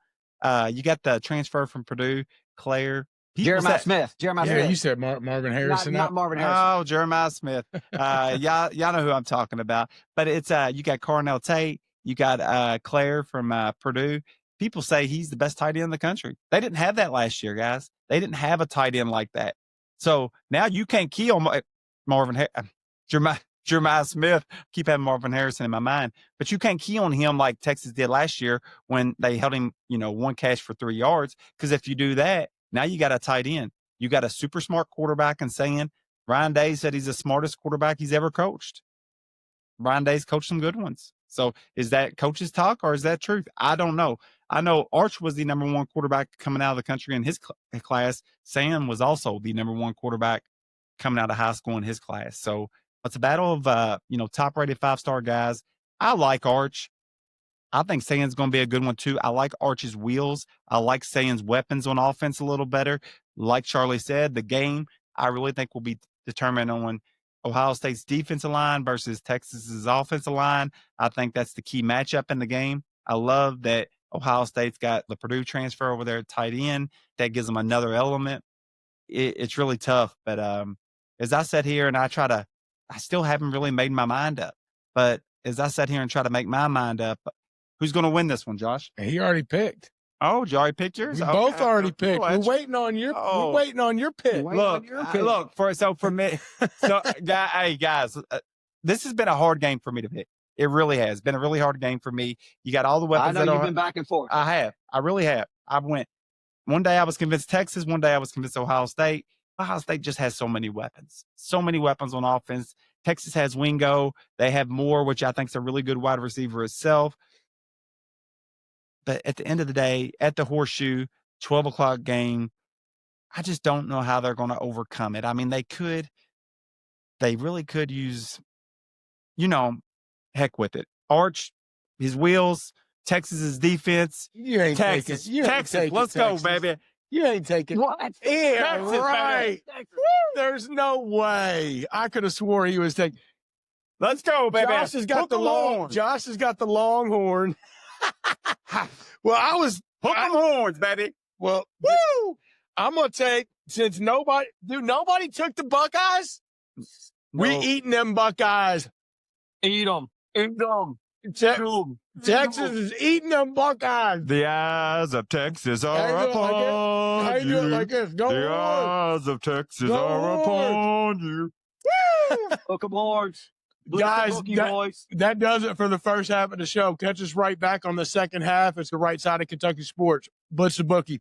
You got the transfer from Purdue, Claire. Jeremiah Smith. Yeah, you said Marvin Harrison. Not Marvin Harrison. Oh, Jeremiah Smith. Y'all know who I'm talking about. But it's you got Carnell Tate. You got Claire from Purdue. People say he's the best tight end in the country. They didn't have that last year, guys. They didn't have a tight end like that. So now you can't key on Jeremiah Smith. Keep having Marvin Harrison in my mind. But you can't key on him like Texas did last year when they held him, one catch for 3 yards. Because if you do that, now you got a tight end. You got a super smart quarterback and saying Ryan Day said he's the smartest quarterback he's ever coached. Ryan Day's coached some good ones. So is that coach's talk or is that truth? I don't know. I know Arch was the number 1 quarterback coming out of the country in his class. Sam was also the number 1 quarterback coming out of high school in his class. So it's a battle of, top-rated 5-star guys. I like Arch. I think Sands going to be a good one too. I like Arch's wheels. I like Sands' weapons on offense a little better. Like Charlie said, the game I really think will be determined on Ohio State's defensive line versus Texas's offensive line. I think that's the key matchup in the game. I love that Ohio State's got the Purdue transfer over there at tight end. That gives them another element. It's really tough. But as I sat here and I still haven't really made my mind up. But as I sat here and try to make my mind up, who's going to win this one, Josh? He already picked. Oh, you already picked yours? We both already picked. We're waiting on your. We're waiting on your pick. Look for me. So, hey guys, this has been a hard game for me to pick. It really has been a really hard game for me. You got all the I weapons. know you've been back and forth. I have. I really have. I went. One day I was convinced Texas. One day I was convinced Ohio State. Ohio State just has so many weapons. So many weapons on offense. Texas has Wingo. They have Moore, which I think is a really good wide receiver itself. But at the end of the day, at the Horseshoe, 12 o'clock game, I just don't know how they're going to overcome it. I mean, they really could use, heck with it. Arch, his wheels, Texas's defense. You ain't Texas. taking. You ain't Texas. taking Let's Texas. go, baby. You ain't taking. What? Yeah, Texas, right. baby. There's no way. I could have swore he was taking. Let's go, baby. Josh has got Hook the 'em long. horns. Josh has got the longhorn. Well, I was. Hook 'em horns, baby. Well, Woo! I'm gonna take since nobody took the Buckeyes. We No. eating them Buckeyes. Eat them. Eat them. Texas is eating them Buckeyes. The eyes of Texas How are you do it like this? upon How you do it you. like this? Go The on. eyes of Texas Go are on. upon you. Hook 'em horns. Guys, boys. that does it for the first half of the show. Catch us right back on the second half. It's the right side of Kentucky sports. Blitz the bookie.